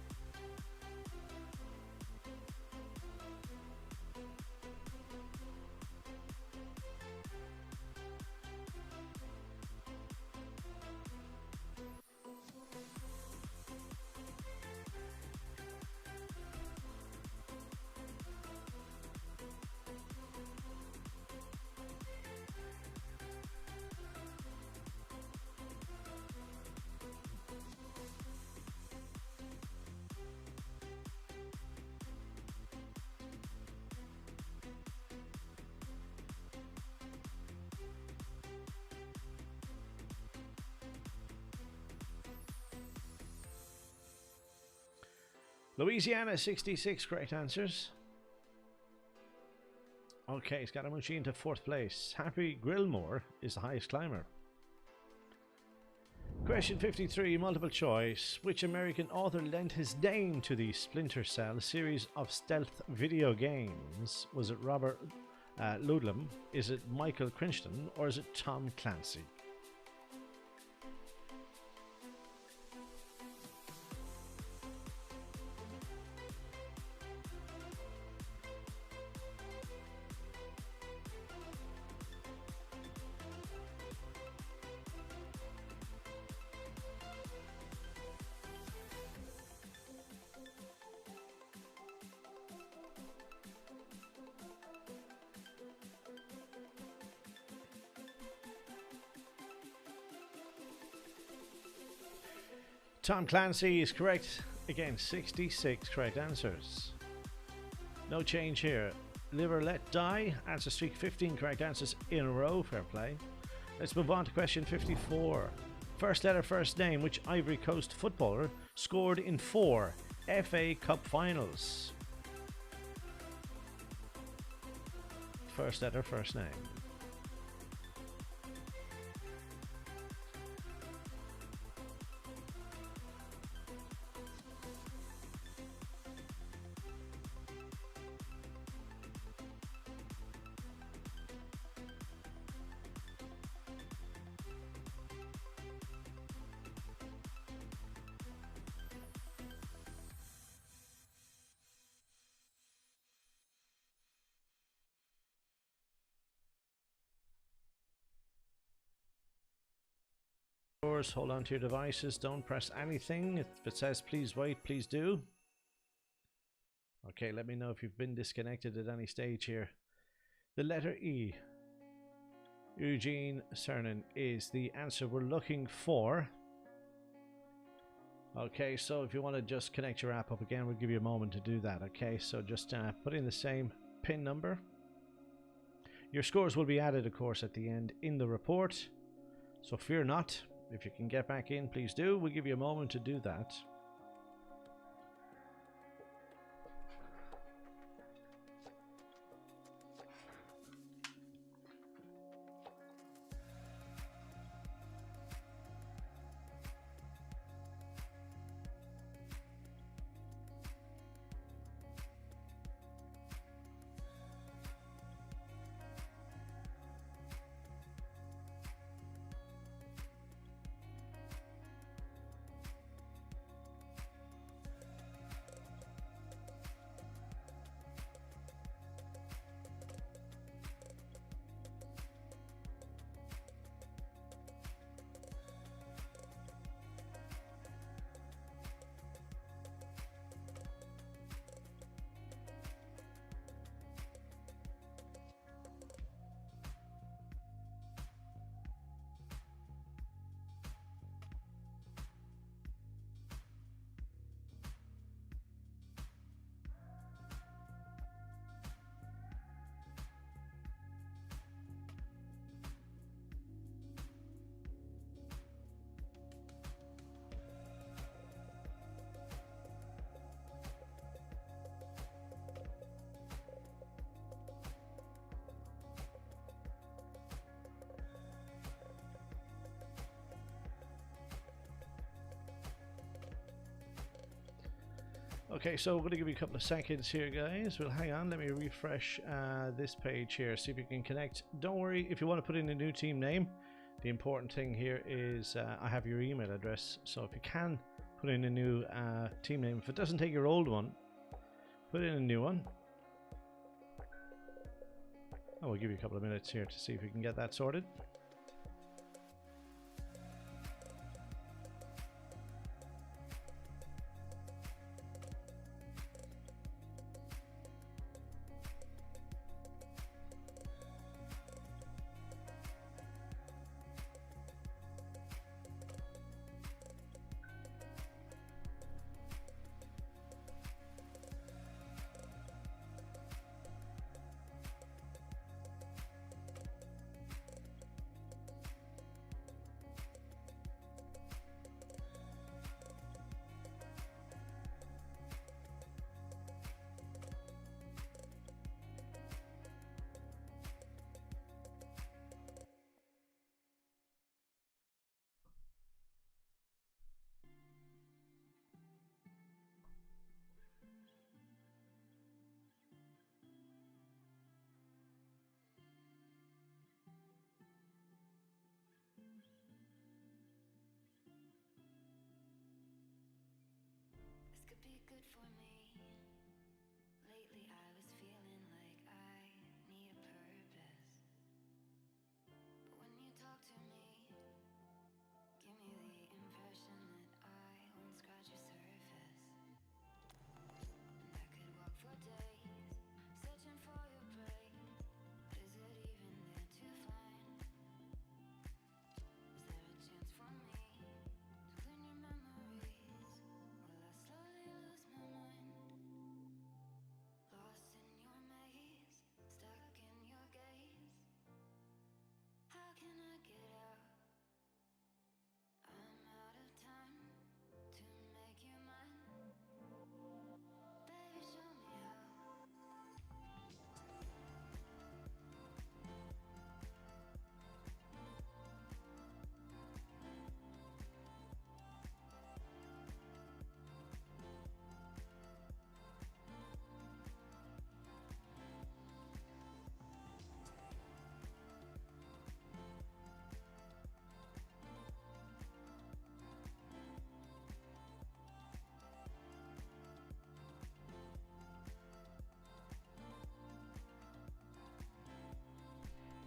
Louisiana, 66 correct answers. Okay, Scaramucci into 4th place. Happy Grillmore is the highest climber. Question 53, multiple choice. Which American author lent his name to the Splinter Cell series of stealth video games? Was it Robert Ludlum? Is it Michael Crichton? Or is it Tom Clancy? Tom Clancy is correct. Again, 66 correct answers. No change here. Live or Let Die. Answer streak 15 correct answers in a row. Fair play. Let's move on to question 54. First letter, first name. Which Ivory Coast footballer scored in 4 FA Cup finals? First letter, first name. Hold on to your devices, don't press anything. If it says please wait, please do. Okay, let me know if you've been disconnected at any stage here. The letter E. Eugene Cernan is the answer we're looking for. Okay, so if you want to just connect your app up again, we'll give you a moment to do that. Okay, so just put in the same PIN number. Your scores will be added, of course, at the end in the report. So fear not. If you can get back in, please do. We'll give you a moment to do that. Okay, so we're going to give you a couple of seconds here, guys. Well, hang on, let me refresh this page here, see if you can connect. Don't worry if you want to put in a new team name. The important thing here is I have your email address, so if you can put in a new team name, if it doesn't take your old one, put in a new one. And we'll give you a couple of minutes here to see if we can get that sorted.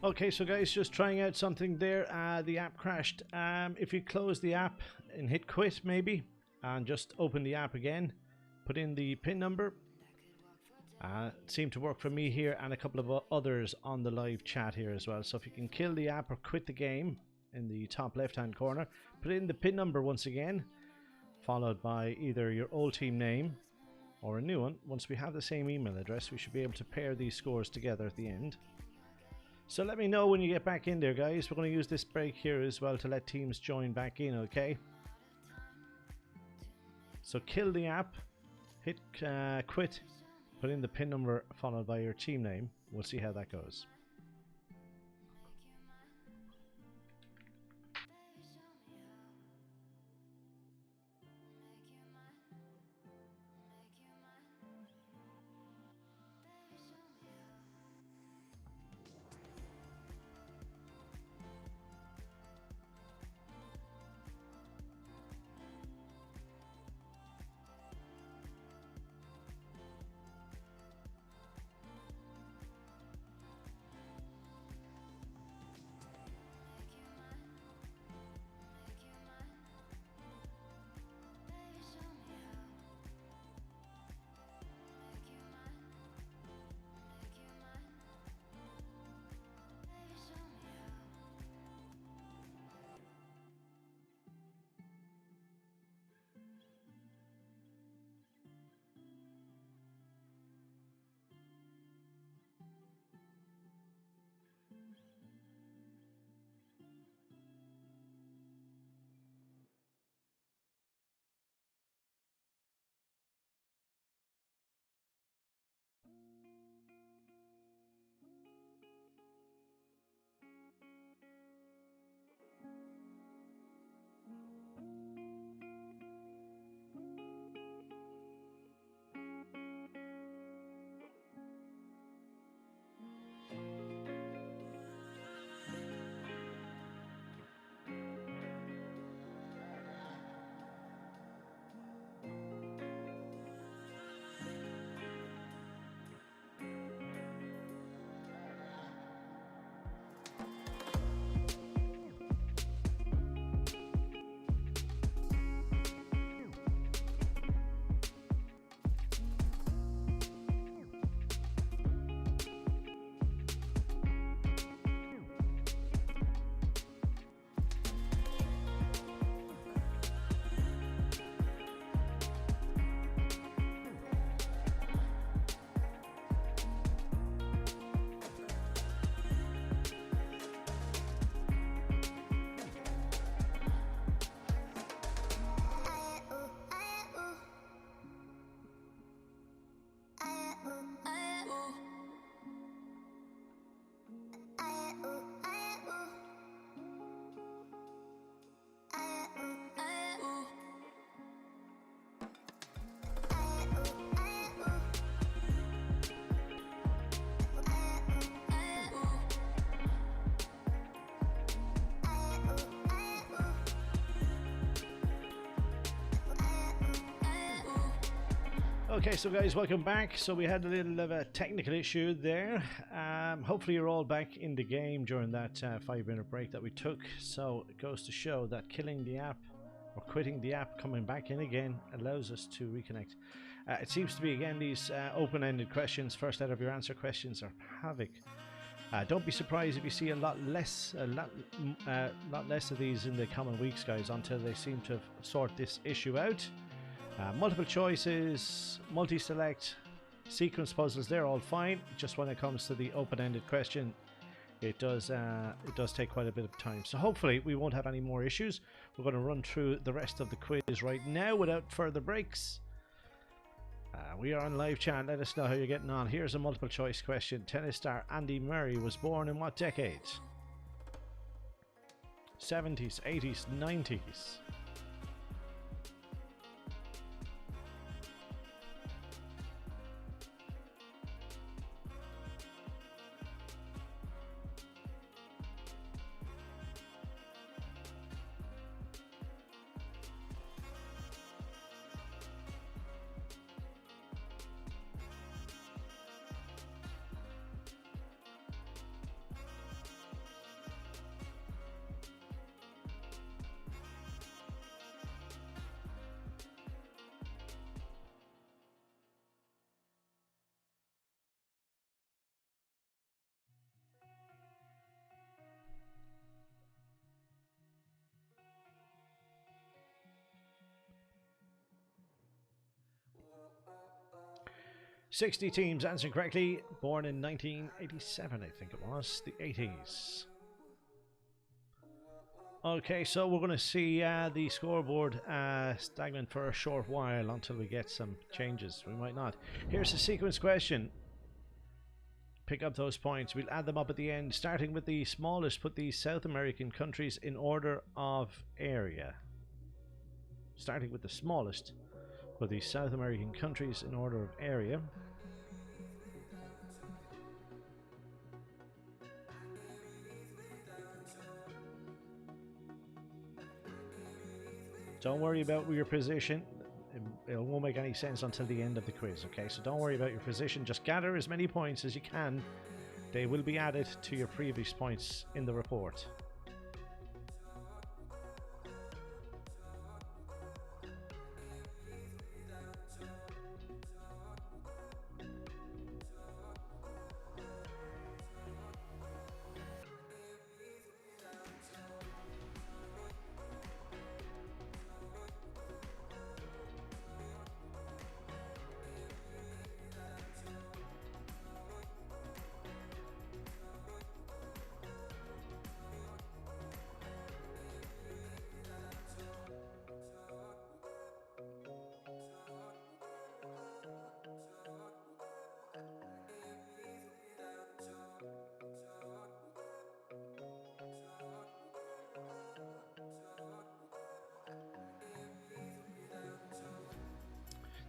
Okay, so guys, just trying out something there. The app crashed. If you close the app and hit quit maybe, and just open the app again, put in the PIN number. It seemed to work for me here and a couple of others on the live chat here as well. So if you can kill the app or quit the game in the top left hand corner, put in the PIN number once again, followed by either your old team name or a new one. Once we have the same email address, we should be able to pair these scores together at the end. So let me know when you get back in there, guys. We're going to use this break here as well to let teams join back in, okay? So kill the app, hit quit, put in the PIN number followed by your team name. We'll see how that goes. Okay, so guys, welcome back. So we had a little of a technical issue there. Hopefully you're all back in the game during that 5-minute break that we took. So it goes to show that killing the app or quitting the app, coming back in again, allows us to reconnect. It seems to be, again, these open-ended questions, first out of your answer questions, are havoc. Don't be surprised if you see a lot less of these in the coming weeks, guys, until they seem to sort this issue out. Multiple choices, multi-select, sequence puzzles, they're all fine. Just when it comes to the open-ended question, it does take quite a bit of time. So hopefully we won't have any more issues. We're going to run through the rest of the quiz right now without further breaks. We are on live chat. Let us know how you're getting on. Here's a multiple choice question. Tennis star Andy Murray was born in what decade? 70s, 80s, 90s. 60 teams answering correctly. Born in 1987, I think it was. The 80s. Okay, so we're going to see the scoreboard stagnant for a short while until we get some changes. We might not. Here's the sequence question. Pick up those points. We'll add them up at the end. Starting with the smallest, put the South American countries in order of area. Starting with the smallest, put the South American countries in order of area. Don't worry about your position. It won't make any sense until the end of the quiz, okay? So don't worry about your position. Just gather as many points as you can. They will be added to your previous points in the report.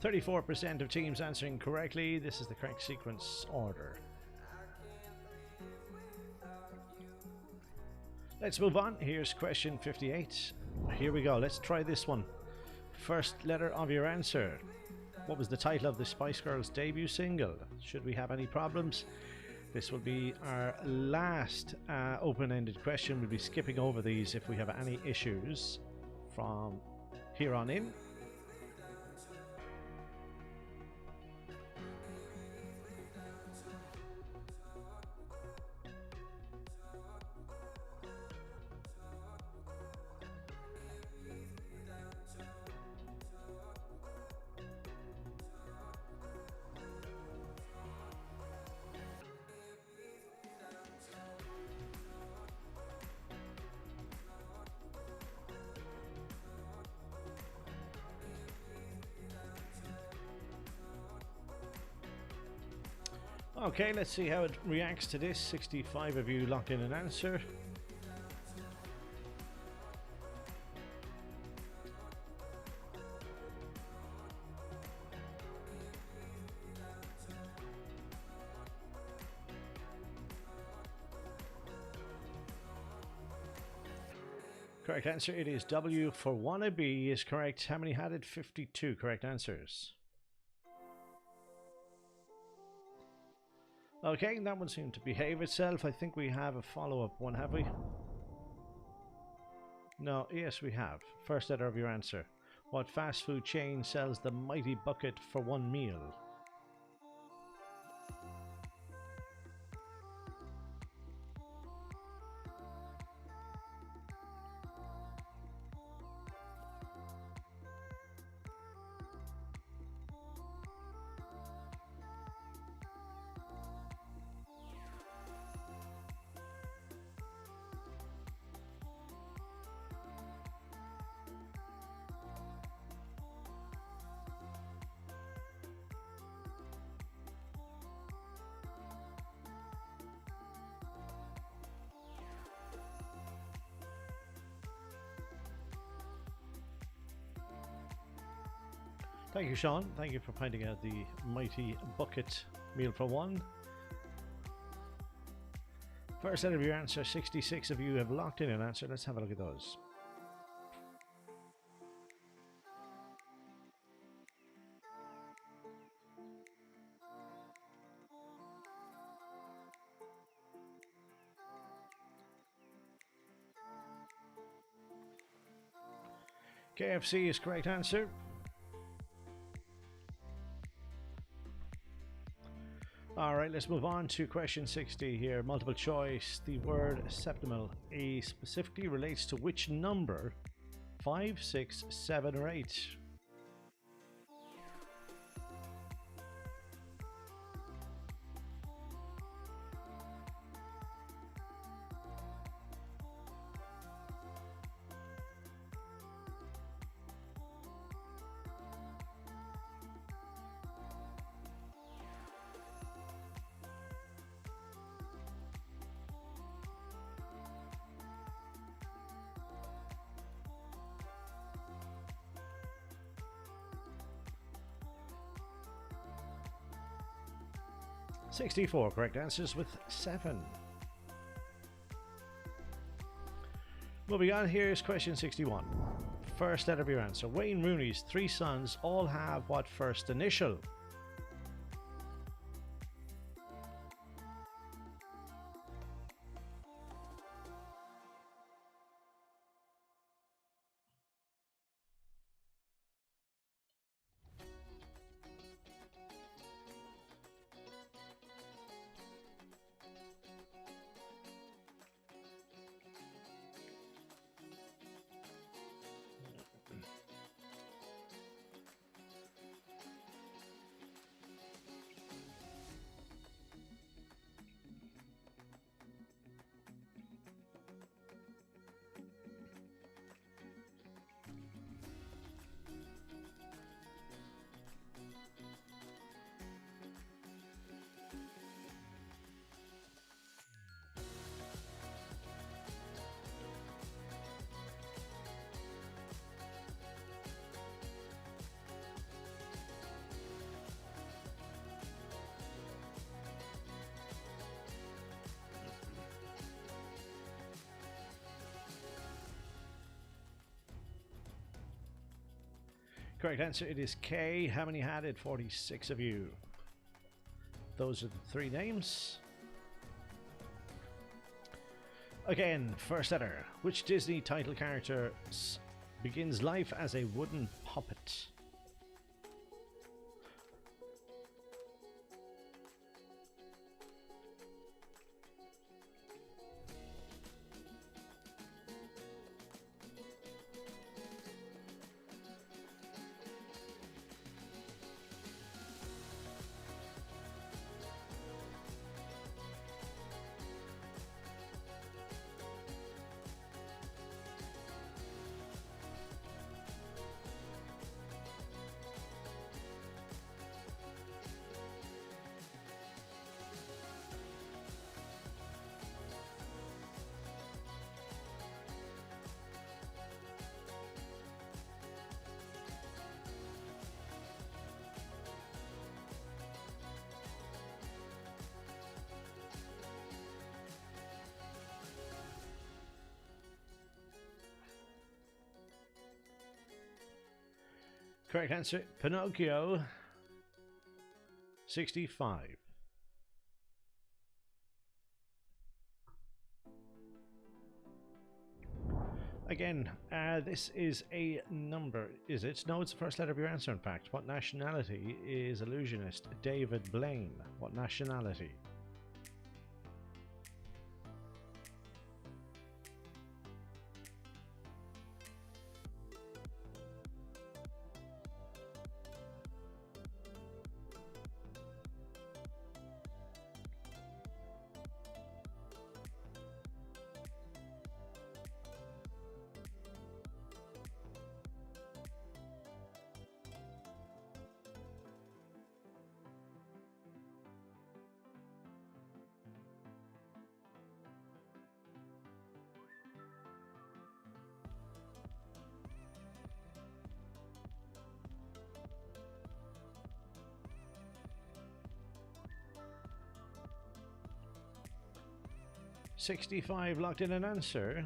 34% of teams answering correctly. This is the correct sequence order. Let's move on. Here's question 58. Here we go. Let's try this one. First letter of your answer. What was the title of the Spice Girls debut single? Should we have any problems? This will be our last open-ended question. We'll be skipping over these if we have any issues from here on in. Okay, let's see how it reacts to this. 65 of you locked in an answer. Correct answer, it is W for wannabe is correct. How many had it? 52 correct answers. Okay, that one seemed to behave itself. I think we have a follow-up one, have we? No, yes we have. First letter of your answer. What fast food chain sells the mighty bucket for one meal? Thank you, Sean. Thank you for pointing out the mighty bucket meal for one. First out of your answer, 66 of you have locked in an answer. Let's have a look at those. KFC is correct answer. Alright, let's move on to question 60 here. Multiple choice. The word septimal specifically relates to which number? 5, 6, 7, or 8? 64 correct answers with 7. Moving on, here's question 61. First letter of your answer. Wayne Rooney's 3 sons all have what first initial? Correct answer, it is K. How many had it? 46 of you. Those are the 3 names. Again, first letter. Which Disney title character begins life as a wooden puppet? Correct answer, Pinocchio. 65. Again, this is a number, is it? No, it's the first letter of your answer, in fact. What nationality is illusionist David Blaine? What nationality? $65 locked in an answer.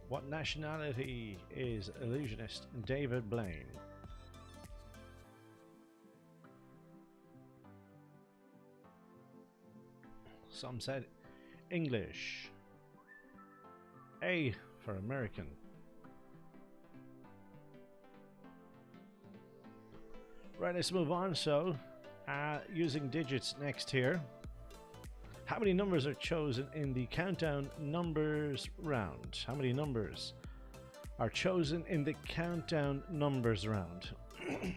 What nationality is illusionist David Blaine? Some said English. A for American. Right, let's move on. So, using digits next here. How many numbers are chosen in the countdown numbers round? How many numbers are chosen in the countdown numbers round? And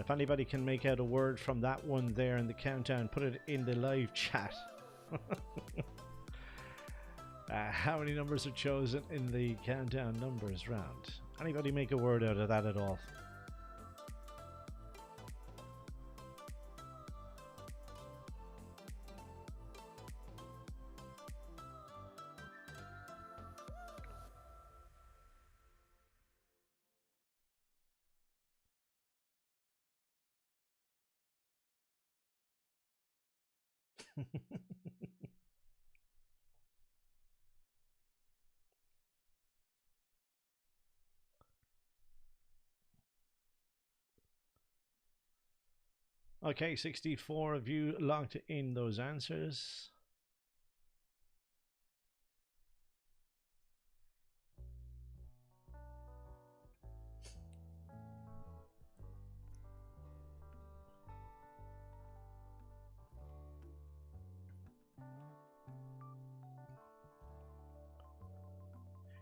if anybody can make out a word from that one there in the countdown, put it in the live chat. How many numbers are chosen in the countdown numbers round? Anybody make a word out of that at all? Okay, 64 of you logged in those answers.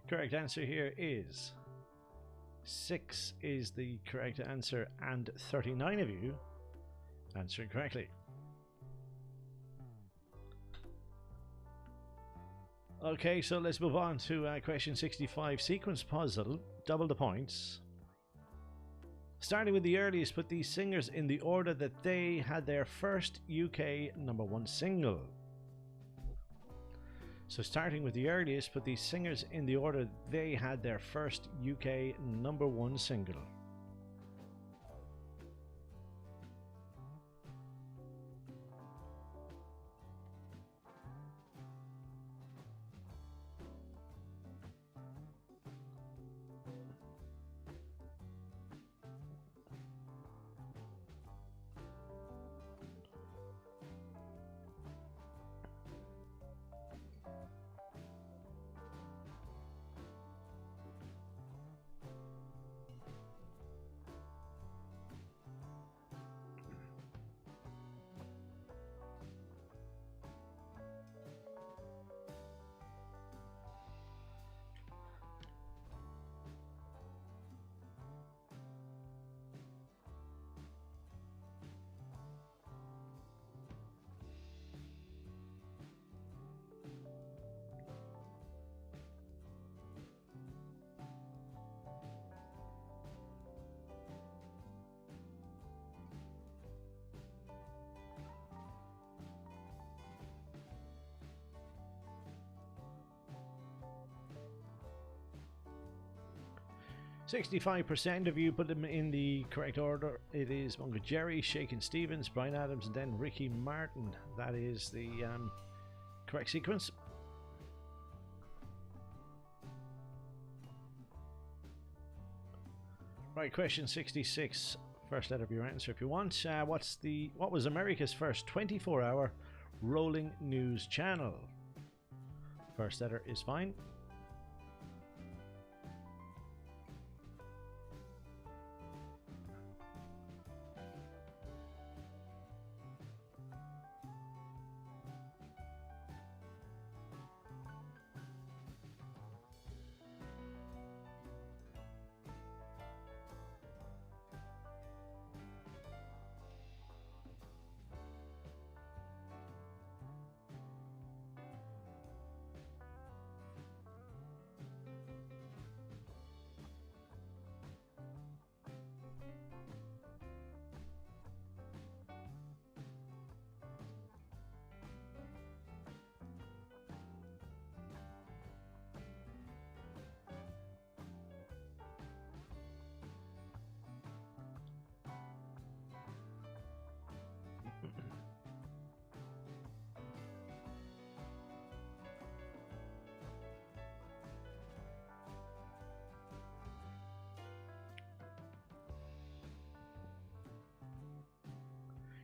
Correct answer here is 6 is the correct answer, and 39 of you answered correctly. Okay, so let's move on to question 65, sequence puzzle, double the points. Starting with the earliest, put these singers in the order that they had their first UK #1 single. So starting with the earliest, put these singers in the order they had their first UK #1 single. %65 of you put them in the correct order. It is Bunga Jerry, Shakin' Stevens, Brian Adams, and then Ricky Martin. That is the correct sequence. Right, question 66. First letter of your answer if you want. What was America's first 24-hour rolling news channel? First letter is fine.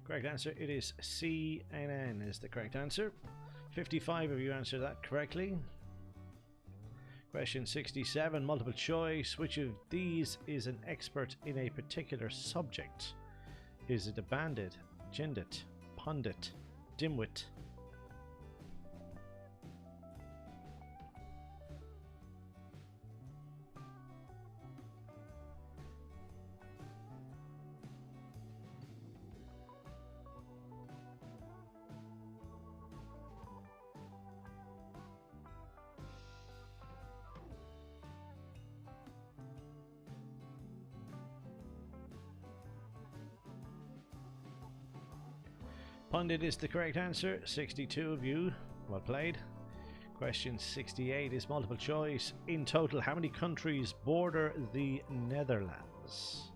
Correct answer, it is CNN is the correct answer. 55 of you answered that correctly. Question 67, multiple choice. Which of these is an expert in a particular subject? Is it a bandit, jindit, pundit, dimwit? Pundit is the correct answer. 62 of you. Well played. Question 68 is multiple choice. In total, how many countries border the Netherlands?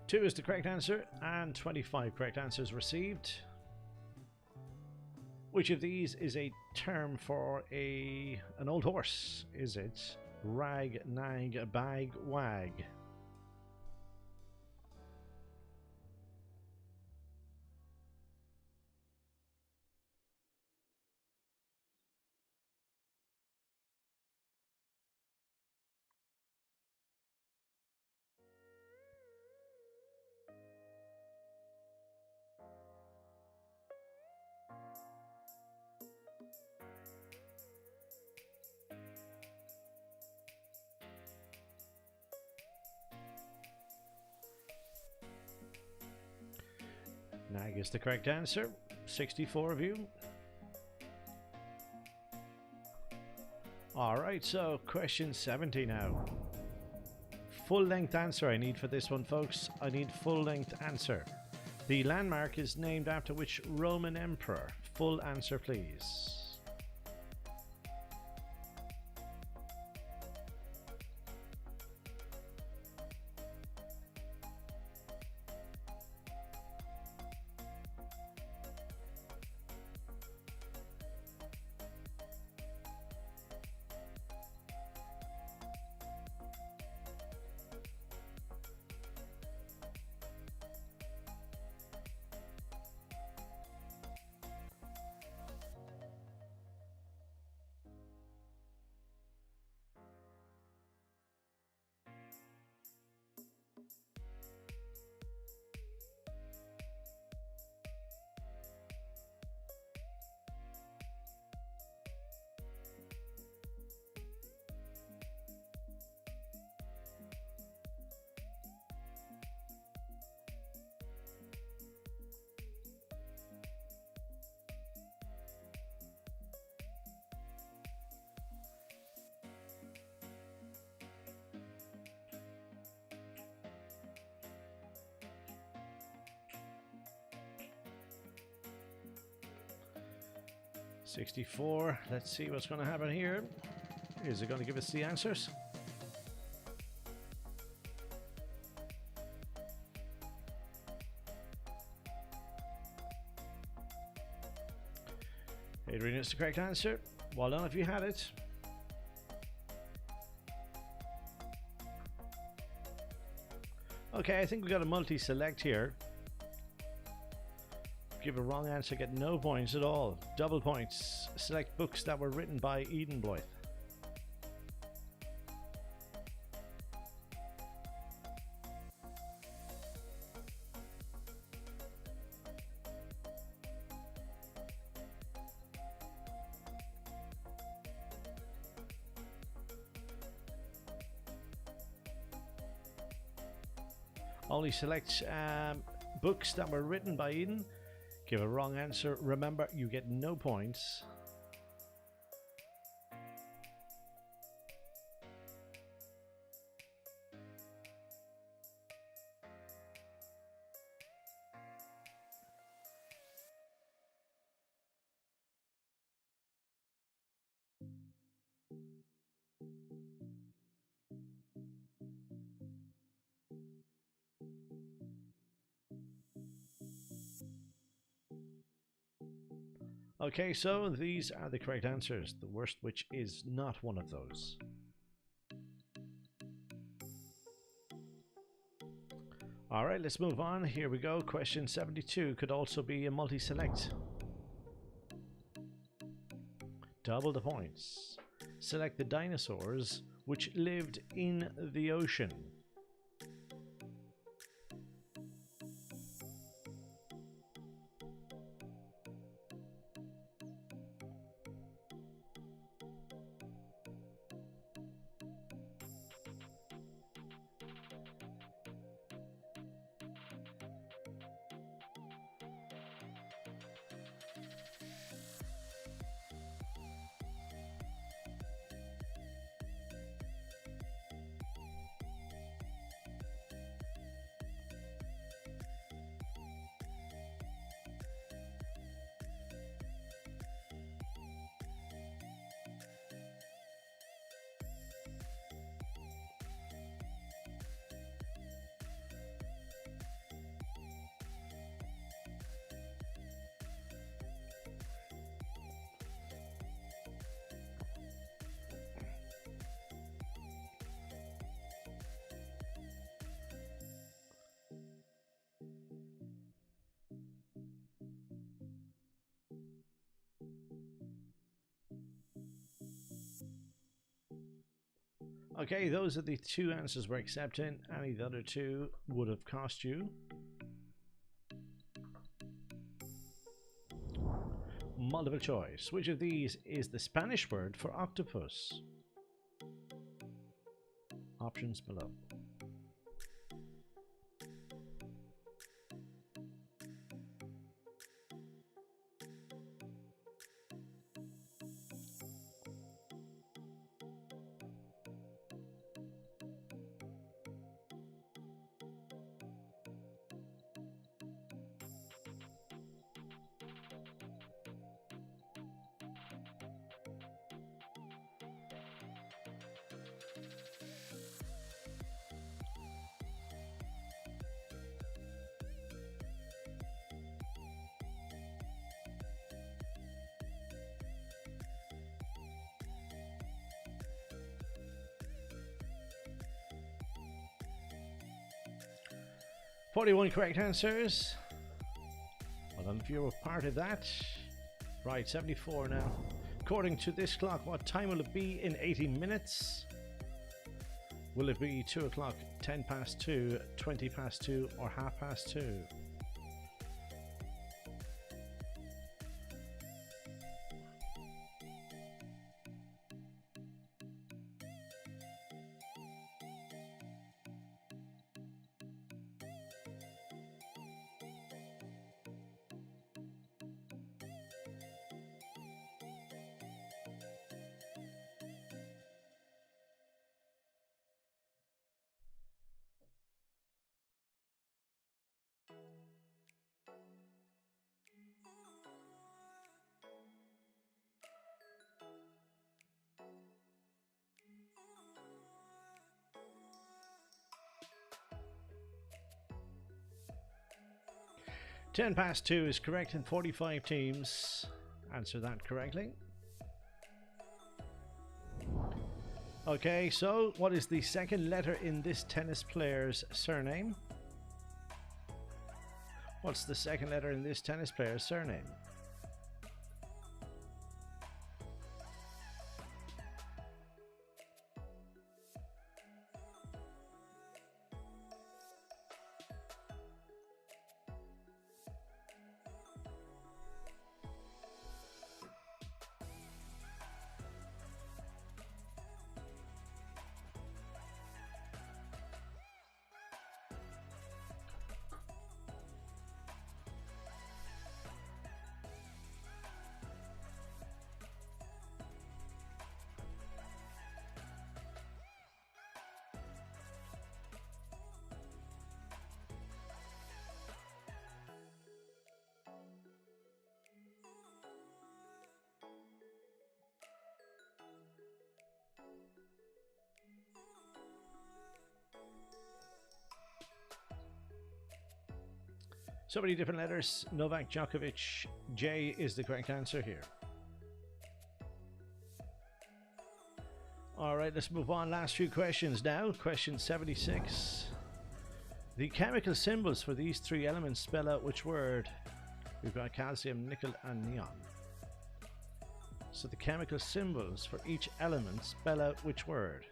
2 is the correct answer, and 25 correct answers received. Which of these is a term for an old horse? Is it rag, nag, bag, wag? Nag is the correct answer. 64 of you. Alright, so question 70 now. Full length answer I need for this one, folks. I need full length answer. The landmark is named after which Roman emperor? Full answer, please. $64. Let's see what's going to happen here. Is it going to give us the answers? Adrian is the correct answer. Well done if you had it. Okay, I think we got a multi-select here. Give a wrong answer, get no points at all. Double points. Select books that were written by Eden Blythe. Only select books that were written by Eden. Give a wrong answer. Remember, you get no points. Okay, so these are the correct answers. The worst which is not one of those. Alright, let's move on. Here we go. Question 72 could also be a multi-select. Double the points. Select the dinosaurs which lived in the ocean. Okay, those are the two answers we're accepting. Any of the other two would have cost you. Multiple choice. Which of these is the Spanish word for octopus? Options below. "41 correct answers. Well done if you were part of that. Right, 74 now. According to this clock, what time will it be in 80 minutes? Will it be 2 o'clock, 10 past 2, 20 past 2, or half past 2? Ten past 2 is correct, and 45 teams answer that correctly. Okay, so what is the second letter in this tennis player's surname? What's the second letter in this tennis player's surname? So many different letters. Novak Djokovic. J is the correct answer here. Alright, let's move on. Last few questions now. Question 76. The chemical symbols for these three elements spell out which word? We've got calcium, nickel, and neon. So the chemical symbols for each element spell out which word?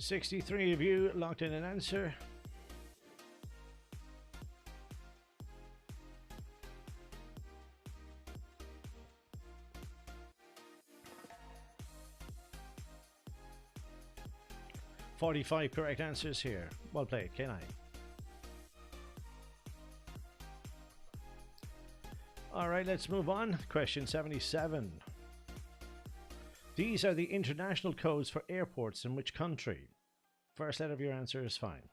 63 of you locked in an answer. "45 correct answers here. Well played, K9. Alright, let's move on. Question 77. These are the international codes for airports in which country? First letter of your answer is fine.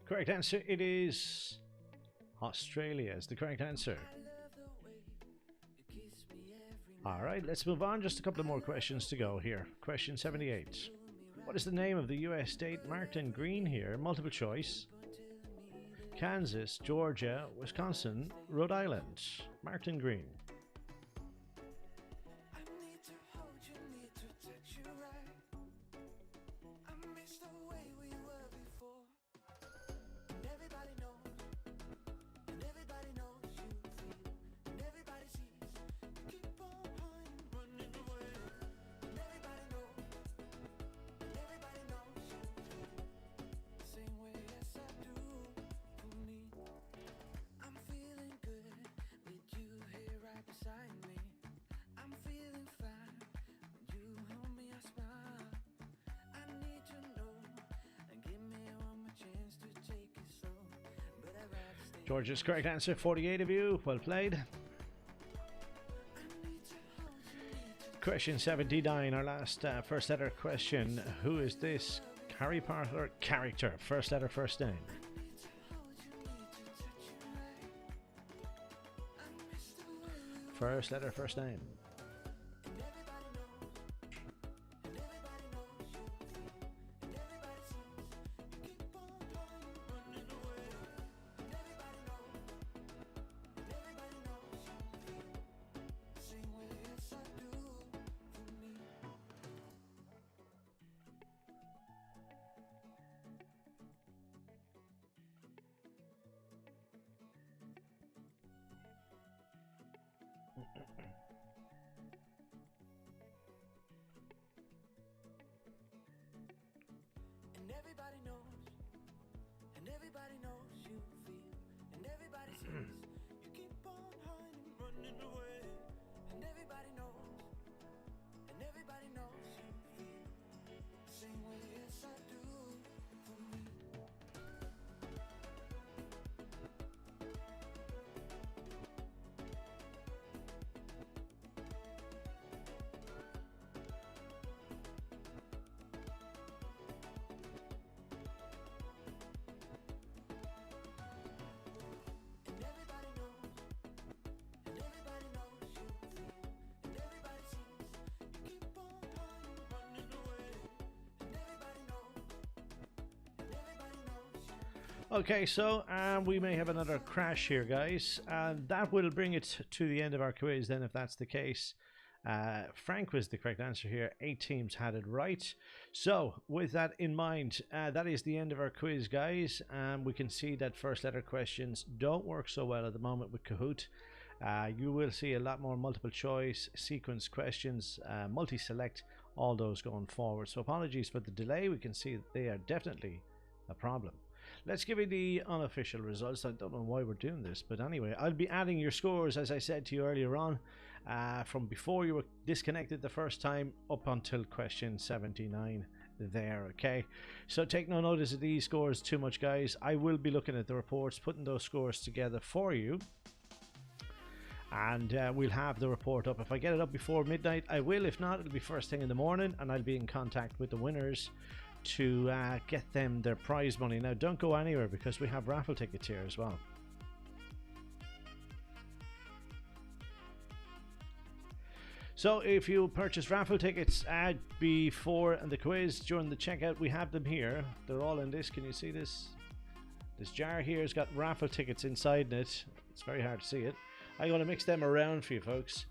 Correct answer, it is Australia is the correct answer. Alright, let's move on. Just a couple of more questions to go here. Question 78. What is the name of the US state marked in green here? Multiple choice. Kansas, Georgia, Wisconsin, Rhode Island. Marked in green. Georgia's correct answer, 48 of you. Well played. Question 79, our last first letter question. Who is this Harry Potter character? First letter, first name. First letter, first name. Okay, so we may have another crash here, guys, and that will bring it to the end of our quiz then, if that's the case. Frank was the correct answer here. 8 teams had it right. So with that in mind, that is the end of our quiz, guys. We can see that first letter questions don't work so well at the moment with Kahoot. You will see a lot more multiple choice, sequence questions, multi-select, all those going forward. So apologies for the delay. We can see that they are definitely a problem. let's give you the unofficial results. I don't know why we're doing this, but anyway, I'll be adding your scores, as I said to you earlier on, from before you were disconnected the first time up until question 79 there. Okay, so take no notice of these scores too much, guys. I will be looking at the reports, putting those scores together for you, and we'll have the report up. If I get it up before midnight, I will. If not, it'll be first thing in the morning, and I'll be in contact with the winners to get them their prize money. Now don't go anywhere, because we have raffle tickets here as well. So if you purchase raffle tickets before the quiz, during the checkout, we have them here. They're all in this. Can you see this? This jar here has got raffle tickets inside it. It's very hard to see it. I'm going to mix them around for you folks.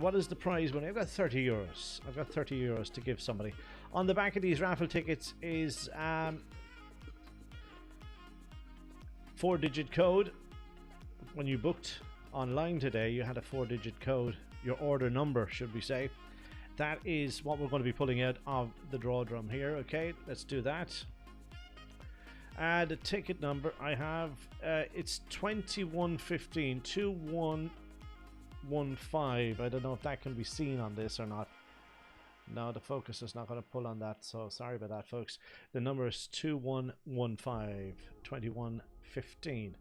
What is the prize money? I've got 30 euros. I've got 30 euros to give somebody. On the back of these raffle tickets is 4-digit code. When you booked online today, you had a 4-digit code. Your order number, should we say. That is what we're going to be pulling out of the draw drum here. Okay, let's do that. The ticket number I have, it's 2115, 2115. I don't know if that can be seen on this or not. No, the focus is not going to pull on that, so sorry about that, folks. The number is 2115, 2115.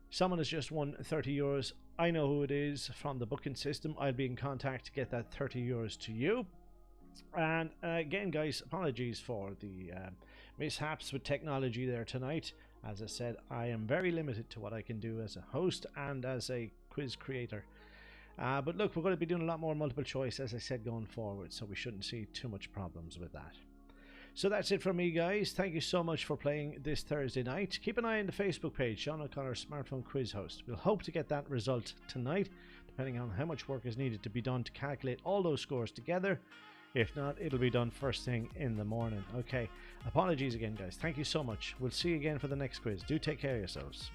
Someone has just won 30 euros. I know who it is from the booking system. I'll be in contact to get that 30 euros to you. And again, guys, apologies for the mishaps with technology there tonight. As I said, I am very limited to what I can do as a host and as a quiz creator. But look, we're going to be doing a lot more multiple choice, as I said, going forward, so we shouldn't see too much problems with that. So that's it from me, guys. Thank you so much for playing this Thursday night. Keep an eye on the Facebook page, Sean O'Connor Smartphone Quiz Host. We'll hope to get that result tonight, depending on how much work is needed to be done to calculate all those scores together. If not, it'll be done first thing in the morning. Okay, apologies again, guys. Thank you so much. We'll see you again for the next quiz. Do take care of yourselves.